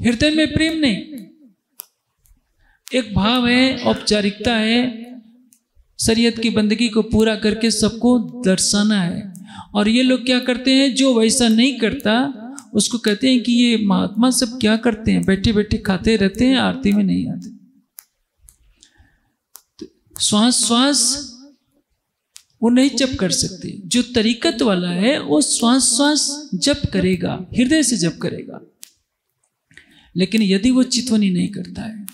[SPEAKER 2] हृदय में प्रेम नहीं, एक भाव है, औपचारिकता है, शरीयत की बंदगी को पूरा करके सबको दर्शाना है। और ये लोग क्या करते हैं, जो वैसा नहीं करता उसको कहते हैं कि ये महात्मा सब क्या करते हैं, बैठे बैठे खाते रहते हैं, आरती में नहीं आते। तो श्वास श्वास वो नहीं जप कर सकते। जो तरीकत वाला है वो श्वास श्वास जप करेगा, हृदय से जप करेगा। लेकिन यदि वो चितवनी नहीं करता है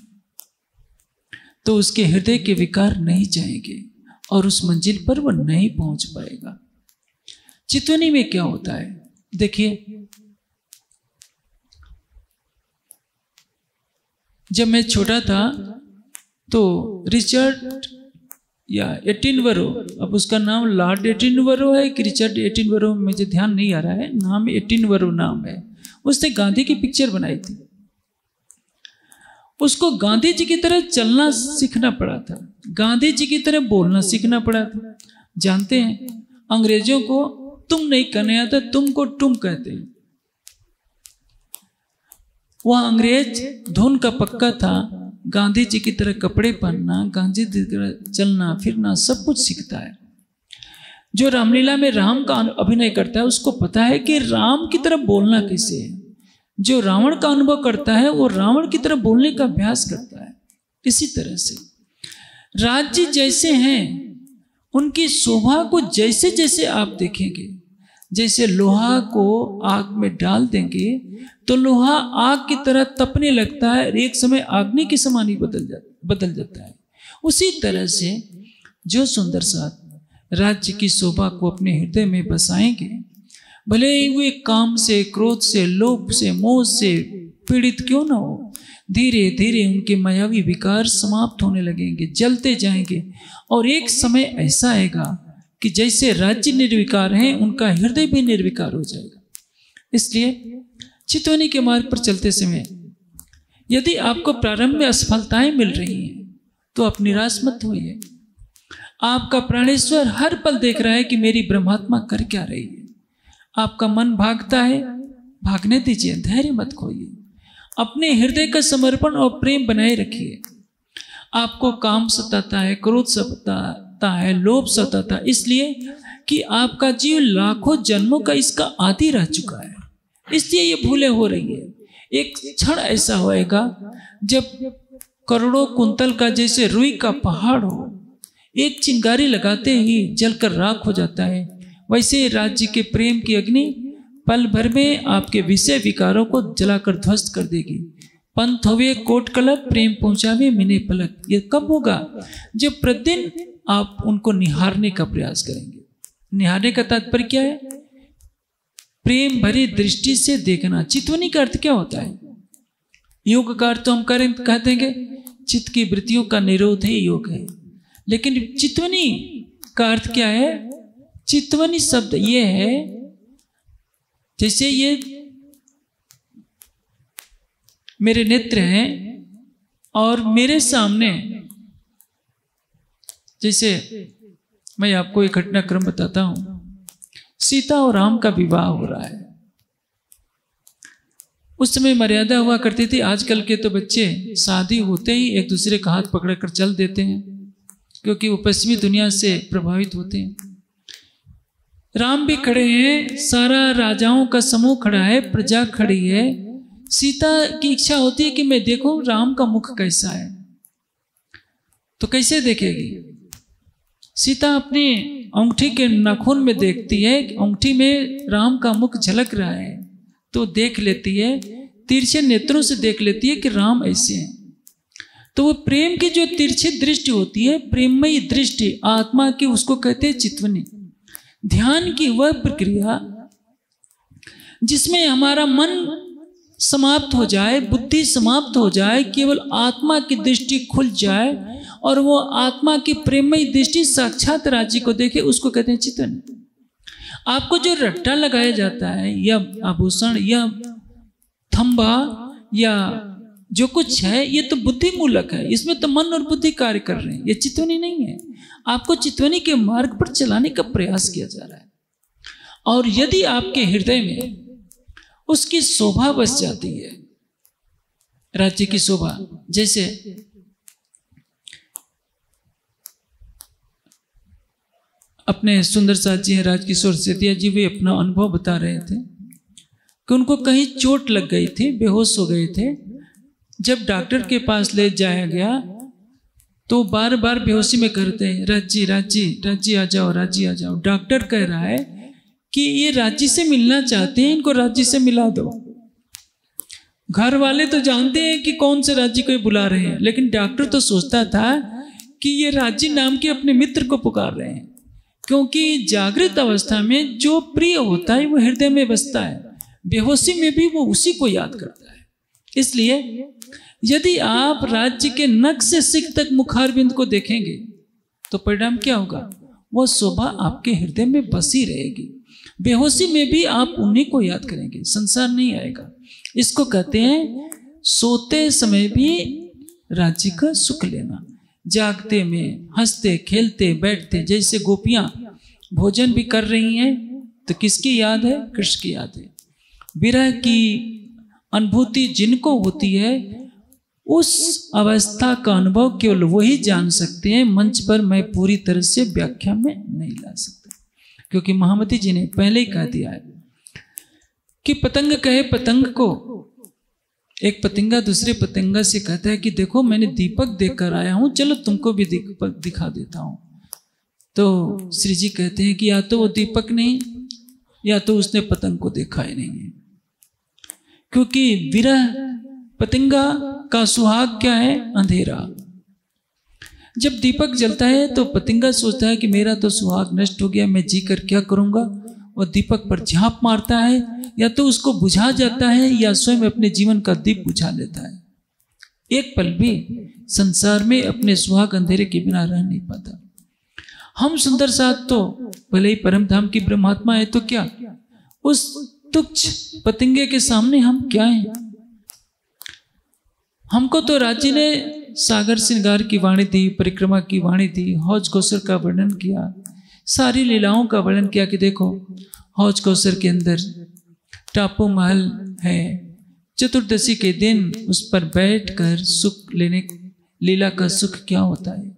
[SPEAKER 2] तो उसके हृदय के विकार नहीं जाएंगे और उस मंजिल पर वो नहीं पहुंच पाएगा। चितवनी में क्या होता है, देखिए, जब मैं छोटा था तो रिचर्ड या एटिनबरो, अब उसका नाम लॉर्ड एटिनबरो है कि रिचर्ड एटिनबरो, मुझे ध्यान नहीं आ रहा है, नाम एटिनबरो नाम है। उसने गांधी की पिक्चर बनाई थी। उसको गांधी जी की तरह चलना सीखना पड़ा था, गांधी जी की तरह बोलना सीखना पड़ा था। जानते हैं, अंग्रेजों को तुम नहीं कहने आता, तुमको तुम कहते हैं। वह अंग्रेज धुन का पक्का था, गांधी जी की तरह कपड़े पहनना, गांधी जी की तरह चलना फिरना सब कुछ सीखता है। जो रामलीला में राम का अभिनय करता है उसको पता है कि राम की तरह बोलना कैसे है। जो रावण का अनुभव करता है वो रावण की तरह बोलने का अभ्यास करता है। इसी तरह से राज्य जैसे हैं उनकी शोभा को जैसे जैसे आप देखेंगे, जैसे लोहा को आग में डाल देंगे तो लोहा आग की तरह तपने लगता है, एक समय अग्नि के समान ही बदल जाता है। उसी तरह से जो सुंदर साथ राज्य की शोभा को अपने हृदय में बसाएंगे, भले ही वे काम से, क्रोध से, लोभ से, मोह से पीड़ित क्यों ना हो, धीरे धीरे उनके मायावी विकार समाप्त होने लगेंगे, जलते जाएंगे। और एक समय ऐसा आएगा कि जैसे राज्य निर्विकार हैं उनका हृदय भी निर्विकार हो जाएगा। इसलिए चितवनी के मार्ग पर चलते समय यदि आपको प्रारंभ में असफलताएं मिल रही हैं तो आप निराश मत होइए। आपका प्राणेश्वर हर पल देख रहा है कि मेरी ब्रह्मात्मा कर क्या रही है। आपका मन भागता है, भागने दीजिए, धैर्य मत खोइए। अपने हृदय का समर्पण और प्रेम बनाए रखिए। आपको काम सताता है, क्रोध सताता है, लोभ सताता, इसलिए कि आपका जीव लाखों जन्मों का इसका आदी रह चुका है, इसलिए ये भूलें हो रही है। एक क्षण ऐसा होएगा जब करोड़ों कुंतल का जैसे रुई का पहाड़ हो, एक चिंगारी लगाते ही जलकर राख हो जाता है, वैसे राज्य के प्रेम की अग्नि पल भर में आपके विषय विकारों को जलाकर ध्वस्त कर देगी। पंथ होवे कोट कलप, प्रेम पहुंचावे मिने पलक। ये कब होगा? जब प्रतिदिन आप उनको निहारने का प्रयास करेंगे। निहारने का तात्पर्य क्या है? प्रेम भरी दृष्टि से देखना। चितवनी का अर्थ क्या होता है? योग का अर्थ तो हम कह देंगे चित्त की वृत्तियों का निरोध ही योग है, लेकिन चितवनी का अर्थ क्या है? चितवनी शब्द ये है, जैसे ये मेरे नेत्र हैं और मेरे सामने, जैसे मैं आपको एक घटनाक्रम बताता हूं। सीता और राम का विवाह हो रहा है। उस समय मर्यादा हुआ करती थी। आजकल के तो बच्चे शादी होते ही एक दूसरे का हाथ पकड़कर चल देते हैं, क्योंकि वो पश्चिमी दुनिया से प्रभावित होते हैं। राम भी खड़े हैं, सारा राजाओं का समूह खड़ा है, प्रजा खड़ी है। सीता की इच्छा होती है कि मैं देखूं राम का मुख कैसा है। तो कैसे देखेगी? सीता अपनी अंगूठी के नाखून में देखती है, अंगूठी में राम का मुख झलक रहा है, तो देख लेती है, तिरछे नेत्रों से देख लेती है कि राम ऐसे हैं। तो वो प्रेम की जो तिरछी दृष्टि होती है, प्रेममयी दृष्टि आत्मा की, उसको कहते हैं चितवनी। ध्यान की वह प्रक्रिया जिसमें हमारा मन समाप्त हो जाए, बुद्धि समाप्त हो जाए, केवल आत्मा की दृष्टि खुल जाए और वो आत्मा की प्रेममयी दृष्टि साक्षात राज्य को देखे, उसको कहते हैं चितवनी। आपको जो रट्टा लगाया जाता है या आभूषण या थंबा या जो कुछ है, ये तो बुद्धि मूलक है, इसमें तो मन और बुद्धि कार्य कर रहे हैं, ये चितवनी नहीं है। आपको चितवनी के मार्ग पर चलाने का प्रयास किया जा रहा है। और यदि आपके हृदय में उसकी शोभा बस जाती है, राज्य की शोभा, जैसे अपने सुंदर साथ जी हैं राजकिशोर सेतिया जी, वे अपना अनुभव बता रहे थे कि उनको कहीं चोट लग गई थी, बेहोश हो गए थे। जब डॉक्टर के पास ले जाया गया तो बार बार बेहोशी में करते हैं, राजी राजी राजी आ जाओ, राजी आ जाओ। डॉक्टर कह रहा है कि ये राजी से मिलना चाहते हैं, इनको राजी से मिला दो। घर वाले तो जानते हैं कि कौन से राजी को बुला रहे हैं, लेकिन डॉक्टर तो सोचता था कि ये राजी नाम के अपने मित्र को पुकार रहे हैं, क्योंकि जागृत अवस्था में जो प्रिय होता है वो हृदय में बसता है, बेहोशी में भी वो उसी को याद करता है। इसलिए यदि आप राज्य के नख से सिख तक मुखारबिंद को देखेंगे तो परिणाम क्या होगा? वह शोभा आपके हृदय में बसी रहेगी। बेहोशी में भी आप उन्हीं को याद करेंगे, संसार नहीं आएगा। इसको कहते हैं सोते समय भी राज्य का सुख लेना, जागते में हंसते खेलते बैठते। जैसे गोपियां भोजन भी कर रही हैं तो किसकी याद है? कृष्ण की याद है। विरह की अनुभूति जिनको होती है उस अवस्था का अनुभव केवल वही जान सकते हैं। मंच पर मैं पूरी तरह से व्याख्या में नहीं ला सकता, क्योंकि महामती जी ने पहले ही कह दिया है कि पतंग कहे पतंग को, एक पतंगा दूसरे पतंगा से कहता है कि देखो मैंने दीपक देखकर आया हूं, चलो तुमको भी दीपक दिखा देता हूं। तो श्री जी कहते हैं कि या तो वो दीपक नहीं, या तो उसने पतंग को देखा ही नहीं है। क्योंकि विरह पतंगा का सुहाग क्या है? अंधेरा। जब दीपक जलता है तो पतंगा सोचता है कि मेरा तो सुहाग नष्ट हो गया, मैं जी कर क्या करूंगा। और दीपक पर झांप मारता है, या तो उसको बुझा जाता है या स्वयं अपने जीवन का दीप बुझा लेता है। एक पल भी संसार में अपने सुहाग अंधेरे के बिना रह नहीं पाता। हम सुंदर साथ तो भले ही परम धाम की ब्रह्मात्मा है, तो क्या उस तुच्छ पतंगे के सामने हम क्या हैं? हमको तो राज्य ने सागर श्रृंगार की वाणी दी, परिक्रमा की वाणी दी, हौज कौसर का वर्णन किया, सारी लीलाओं का वर्णन किया कि देखो हौज कौसर के अंदर टापू महल है, चतुर्दशी के दिन उस पर बैठकर सुख लेने, लीला का सुख क्या होता है,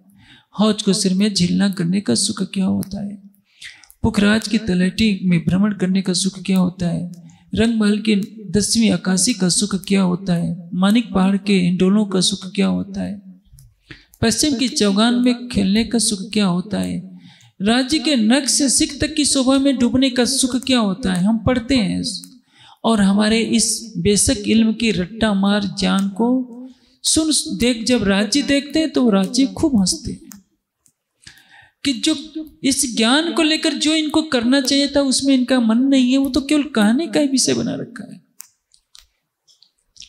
[SPEAKER 2] हौज कौसर में झीलना करने का सुख क्या होता है, पुखराज की तलहटी में भ्रमण करने का सुख क्या होता है, रंग महल की 10वीं आकाशी का सुख क्या होता है, मानिक पहाड़ के हिंडोलों का सुख क्या होता है, पश्चिम की चौगान में खेलने का सुख क्या होता है, राज्य के नख से सिख तक की शोभा में डूबने का सुख क्या होता है। हम पढ़ते हैं और हमारे इस बेशक इल्म की रट्टा मार ज्ञान को सुन देख जब राज्य देखते हैं तो राज्य खूब हंसते हैं कि जो इस ज्ञान को लेकर जो इनको करना चाहिए था उसमें इनका मन नहीं है, वो तो केवल कहने का ही विषय बना रखा है।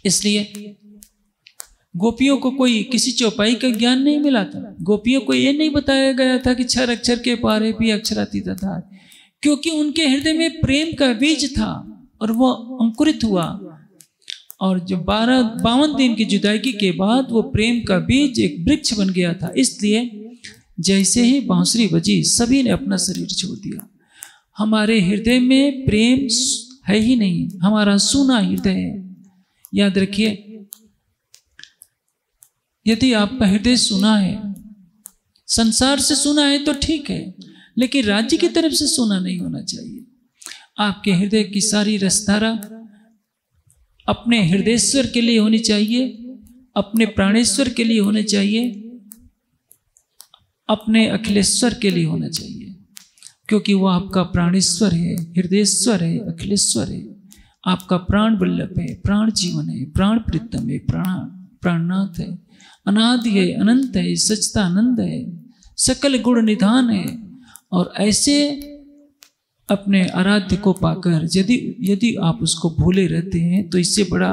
[SPEAKER 2] इसलिए गोपियों को कोई किसी चौपाई का ज्ञान नहीं मिला था। गोपियों को यह नहीं बताया गया था कि 6 अक्षर के पारे भी अक्षरातीत था, क्योंकि उनके हृदय में प्रेम का बीज था और वह अंकुरित हुआ। और जो 52 दिन की जुदाई के बाद वो प्रेम का बीज एक वृक्ष बन गया था। इसलिए जैसे ही बांसुरी बजी सभी ने अपना शरीर छोड़ दिया। हमारे हृदय में प्रेम है ही नहीं, हमारा सूना हृदय है। याद रखिए, यदि आपका हृदय सुना है, संसार से सुना है तो ठीक है, लेकिन राज्य की तरफ से सुना नहीं होना चाहिए। आपके हृदय की सारी रसधारा अपने हृदयेश्वर के लिए होनी चाहिए, अपने प्राणेश्वर के लिए होना चाहिए, अपने अखिलेश्वर के लिए होना चाहिए, क्योंकि वो आपका प्राणेश्वर है, हृदयेश्वर है, अखिलेश्वर है, आपका प्राण वल्लभ है, प्राण जीवन है, प्राण प्रीतम है, प्राणनाथ है, अनादि है, अनंत है, सचता आनंद है, सकल गुण निधान है। और ऐसे अपने आराध्य को पाकर यदि आप उसको भूले रहते हैं तो इससे बड़ा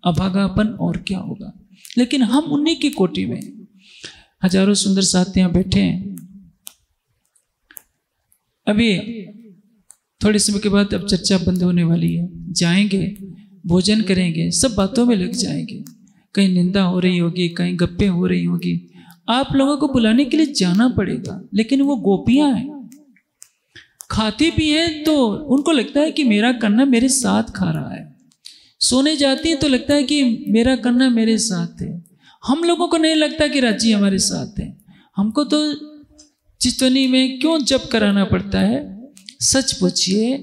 [SPEAKER 2] अभागापन और क्या होगा। लेकिन हम उन्हीं की कोटि में, हजारों सुंदर साथियां बैठे हैं। अभी थोड़े समय के बाद अब चर्चा बंद होने वाली है, जाएंगे, भोजन करेंगे, सब बातों में लग जाएंगे। कहीं निंदा हो रही होगी, कहीं गप्पे हो रही होगी। आप लोगों को बुलाने के लिए जाना पड़ेगा, लेकिन वो गोपियां हैं, खाती भी हैं तो उनको लगता है कि मेरा कन्ना मेरे साथ खा रहा है। सोने जाती है तो लगता है कि मेरा कन्ना मेरे साथ है। हम लोगों को नहीं लगता कि राजी हमारे साथ है। हमको तो चितवनी में क्यों जप कराना पड़ता है? सच पूछिए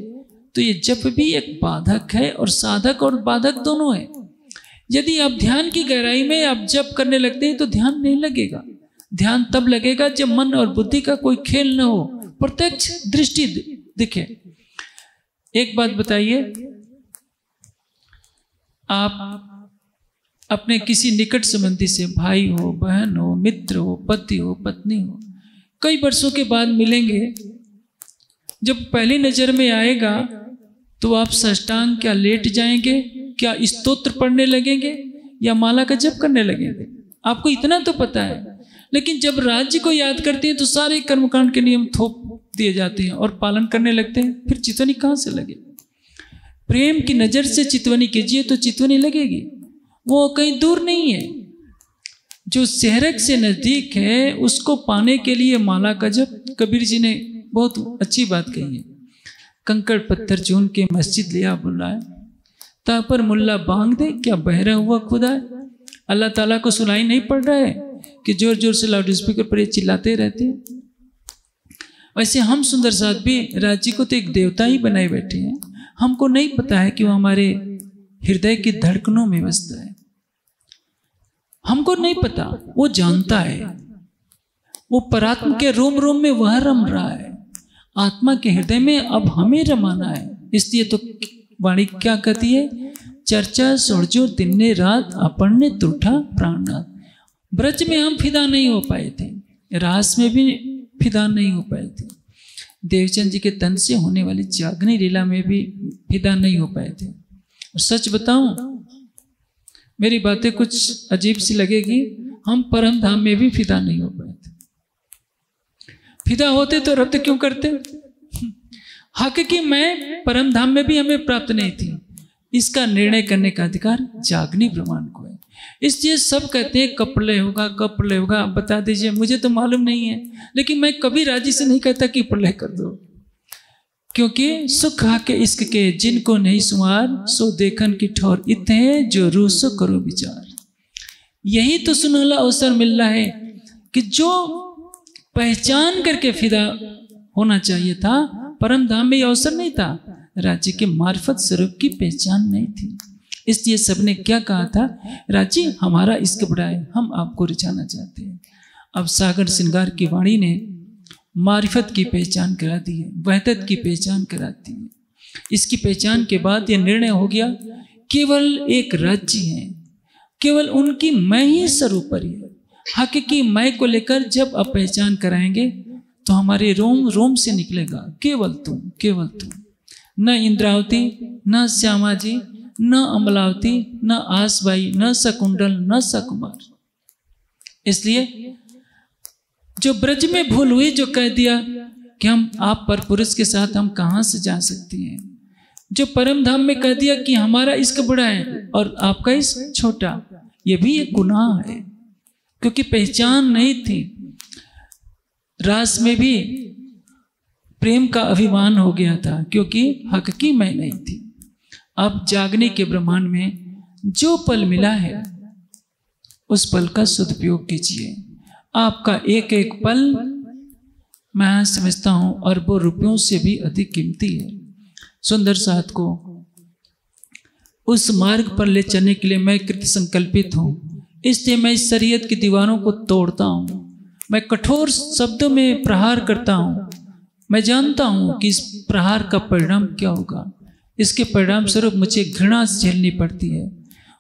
[SPEAKER 2] तो ये जप भी एक बाधक है, और साधक और बाधक दोनों है। यदि आप ध्यान की गहराई में आप जप करने लगते हैं तो ध्यान नहीं लगेगा। ध्यान तब लगेगा जब मन और बुद्धि का कोई खेल न हो, प्रत्यक्ष दृष्टि दिखे। एक बात बताइए, आप अपने किसी निकट संबंधी से, भाई हो, बहन हो, मित्र हो, पति हो, पत्नी हो, कई वर्षों के बाद मिलेंगे, जब पहली नजर में आएगा तो आप साष्टांग क्या लेट जाएंगे, क्या स्तोत्र पढ़ने लगेंगे, या माला का जप करने लगेंगे? आपको इतना तो पता है। लेकिन जब राज्य को याद करते हैं तो सारे कर्मकांड के नियम थोप दिए जाते हैं और पालन करने लगते हैं, फिर चितवनी कहाँ से लगे? प्रेम की नजर से चितवनी कीजिए तो चितवनी लगेगी, वो कहीं दूर नहीं है। जो शहरक से नजदीक है उसको पाने के लिए माला का जप, कबीर जी ने बहुत अच्छी बात कही है। कंकड़ पत्थर चून के मस्जिद लिया बुलाए, ता पर मुल्ला बांग दे, क्या बहरा हुआ खुदा है? अल्लाह ताला को सुनाई नहीं पड़ रहा है कि जोर जोर से लाउड स्पीकर पर ये चिल्लाते रहते हैं? वैसे हम सुंदर साथ भी राज्य को तो एक देवता ही बनाए बैठे हैं। हमको नहीं पता है कि वो हमारे हृदय की धड़कनों में बसता है। हमको नहीं पता, वो जानता है। वो परात्म के रोम रोम में वह रम रहा है। आत्मा के हृदय में अब हमें रमाना है। इसलिए तो वाणी क्या कहती है? चर्चा सोड़जो दिन ने रात अपन ने तुठा प्राणनाथ। ब्रज में हम फिदा नहीं हो पाए थे, रास में भी फिदा नहीं हो पाए थे, देवचंद जी के तन से होने वाली जागनी लीला में भी फिदा नहीं हो पाए थे। और सच बताऊं, मेरी बातें कुछ अजीब सी लगेगी, हम परम धाम में भी फिदा नहीं हो पाए थे। फिदा होते तो रब्त क्यों करते? हकीकी मैं परम धाम में भी हमें प्राप्त नहीं थी। इसका निर्णय करने का अधिकार जागनी ब्रह्मांड को है। इसलिए सब कहते हैं कब प्रलय होगा, कब प्रलय होगा, बता दीजिए। मुझे तो मालूम नहीं है, लेकिन मैं कभी राजी से नहीं कहता कि प्रलय कर दो, क्योंकि सुख हाके इश्क के जिनको नहीं सुमार, सो देखन की ठौर इतने जो रूह सो करो विचार। यही तो सुनहला अवसर मिल रहा है कि जो पहचान करके फिदा होना चाहिए था, परम धाम में अवसर नहीं था। राज्य के मार्फत स्वरूप की पहचान नहीं थी। इसलिए सबने क्या कहा था? राजी हमारा इश्क बड़ा है, हम आपको रिझाना चाहते हैं। अब सागर श्रृंगार की वाणी ने मारिफत की पहचान करा दी है, वहदत की पहचान करा दी है। इसकी पहचान के बाद यह निर्णय हो गया, केवल एक राज्य है, केवल उनकी मैं ही सर्वोपरि है। हकीकी मैं को लेकर जब अब पहचान कराएंगे तो हमारे रोम रोम से निकलेगा केवल तुम, केवल तुम। न इंद्रावती, न श्यामा जी, न अमलावती, न आसबाई, न सकुंडल, न सकुमार। इसलिए जो ब्रज में भूल हुई, जो कह दिया कि हम आप पर पुरुष के साथ हम कहां से जा सकते हैं, जो परम धाम में कह दिया कि हमारा इश्क बड़ा है और आपका इश्क छोटा, ये भी एक गुनाह है, क्योंकि पहचान नहीं थी। रास में भी प्रेम का अभिमान हो गया था, क्योंकि हक की मैं नहीं थी। अब जागने के ब्रह्मांड में जो पल मिला है उस पल का सदुपयोग कीजिए। आपका एक एक पल मैं समझता हूं अरबों रुपयों से भी अधिक कीमती है। सुंदर साथ को उस मार्ग पर ले चलने के लिए मैं कृत संकल्पित हूं। इसलिए मैं इस शरीयत की दीवारों को तोड़ता हूं, मैं कठोर शब्दों में प्रहार करता हूं। मैं जानता हूं कि इस प्रहार का परिणाम क्या होगा। इसके परिणाम स्वरूप मुझे घृणा झेलनी पड़ती है।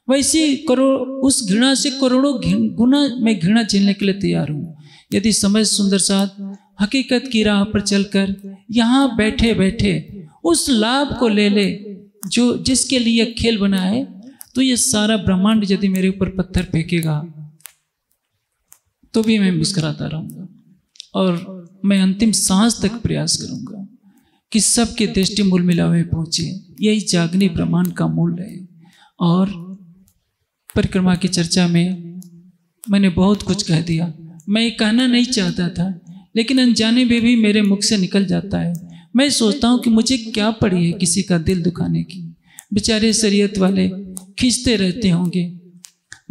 [SPEAKER 2] वैसे उस घृणा से करोड़ों गुना मैं घृणा झेलने के लिए तैयार हूँ। यदि समझ सुंदर साथ हकीकत की राह पर चलकर यहाँ बैठे बैठे उस लाभ को ले ले जो जिसके लिए खेल बना है, तो ये सारा ब्रह्मांड यदि मेरे ऊपर पत्थर फेंकेगा तो भी मैं मुस्कुराता रहूँगा और मैं अंतिम सांस तक प्रयास करूँगा कि सबके दृष्टि मूल मिलावे पहुँचे। यही जागनी ब्रह्मांड का मूल है। और परिक्रमा की चर्चा में मैंने बहुत कुछ कह दिया। मैं ये कहना नहीं चाहता था, लेकिन अनजाने में भी मेरे मुख से निकल जाता है। मैं सोचता हूँ कि मुझे क्या पड़ी है किसी का दिल दुखाने की। बेचारे शरीयत वाले खींचते रहते होंगे।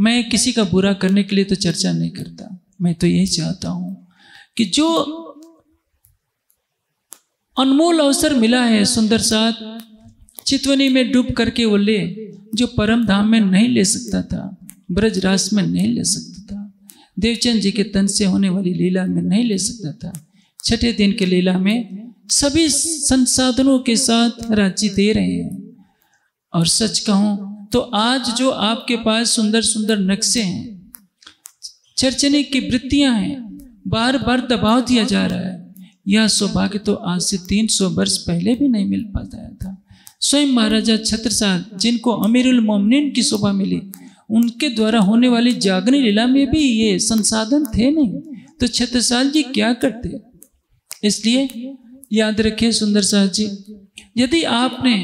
[SPEAKER 2] मैं किसी का बुरा करने के लिए तो चर्चा नहीं करता। मैं तो यही चाहता हूँ कि जो अनमोल अवसर मिला है सुंदर साथ चितवनी में डूब करके वो ले, जो परम धाम में नहीं ले सकता था, ब्रजरास में नहीं ले सकता था, देवचंद जी के तन से होने वाली लीला में नहीं ले सकता था। छठे दिन के लीला में सभी संसाधनों के साथ राज्य दे रहे हैं। और सच कहूं तो आज जो आपके पास सुंदर सुंदर नक्शे हैं, चर्चने की वृत्तियां हैं, बार बार दबाव दिया जा रहा है, यह सौभाग्य तो आज से 300 वर्ष पहले भी नहीं मिल पाता था। स्वयं महाराजा छत्रसाल, जिनको अमीरुल मोमिनीन की शोभा मिली, उनके द्वारा होने वाली जागरण लीला में भी ये संसाधन थे नहीं, तो छत्रसाल जी क्या करते। इसलिए याद रखिए सुंदर साहब जी, यदि आपने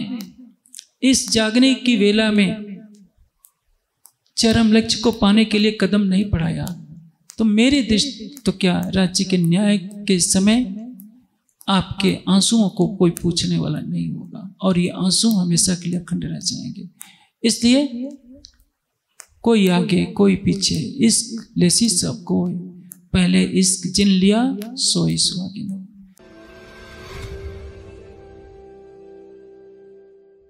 [SPEAKER 2] इस जागने की वेला में चरम लक्ष्य को पाने के लिए कदम नहीं बढ़ाया, तो मेरी दृष्टि तो क्या, राज्य के न्याय के समय आपके आंसुओं को कोई पूछने वाला नहीं होगा, और ये आंसू हमेशा के लिए अखंड रह जाएंगे। इसलिए कोई आगे कोई पीछे, इश्क लेसी सब कोई, पहले इश्क जिन लिया सोई सुहागिन।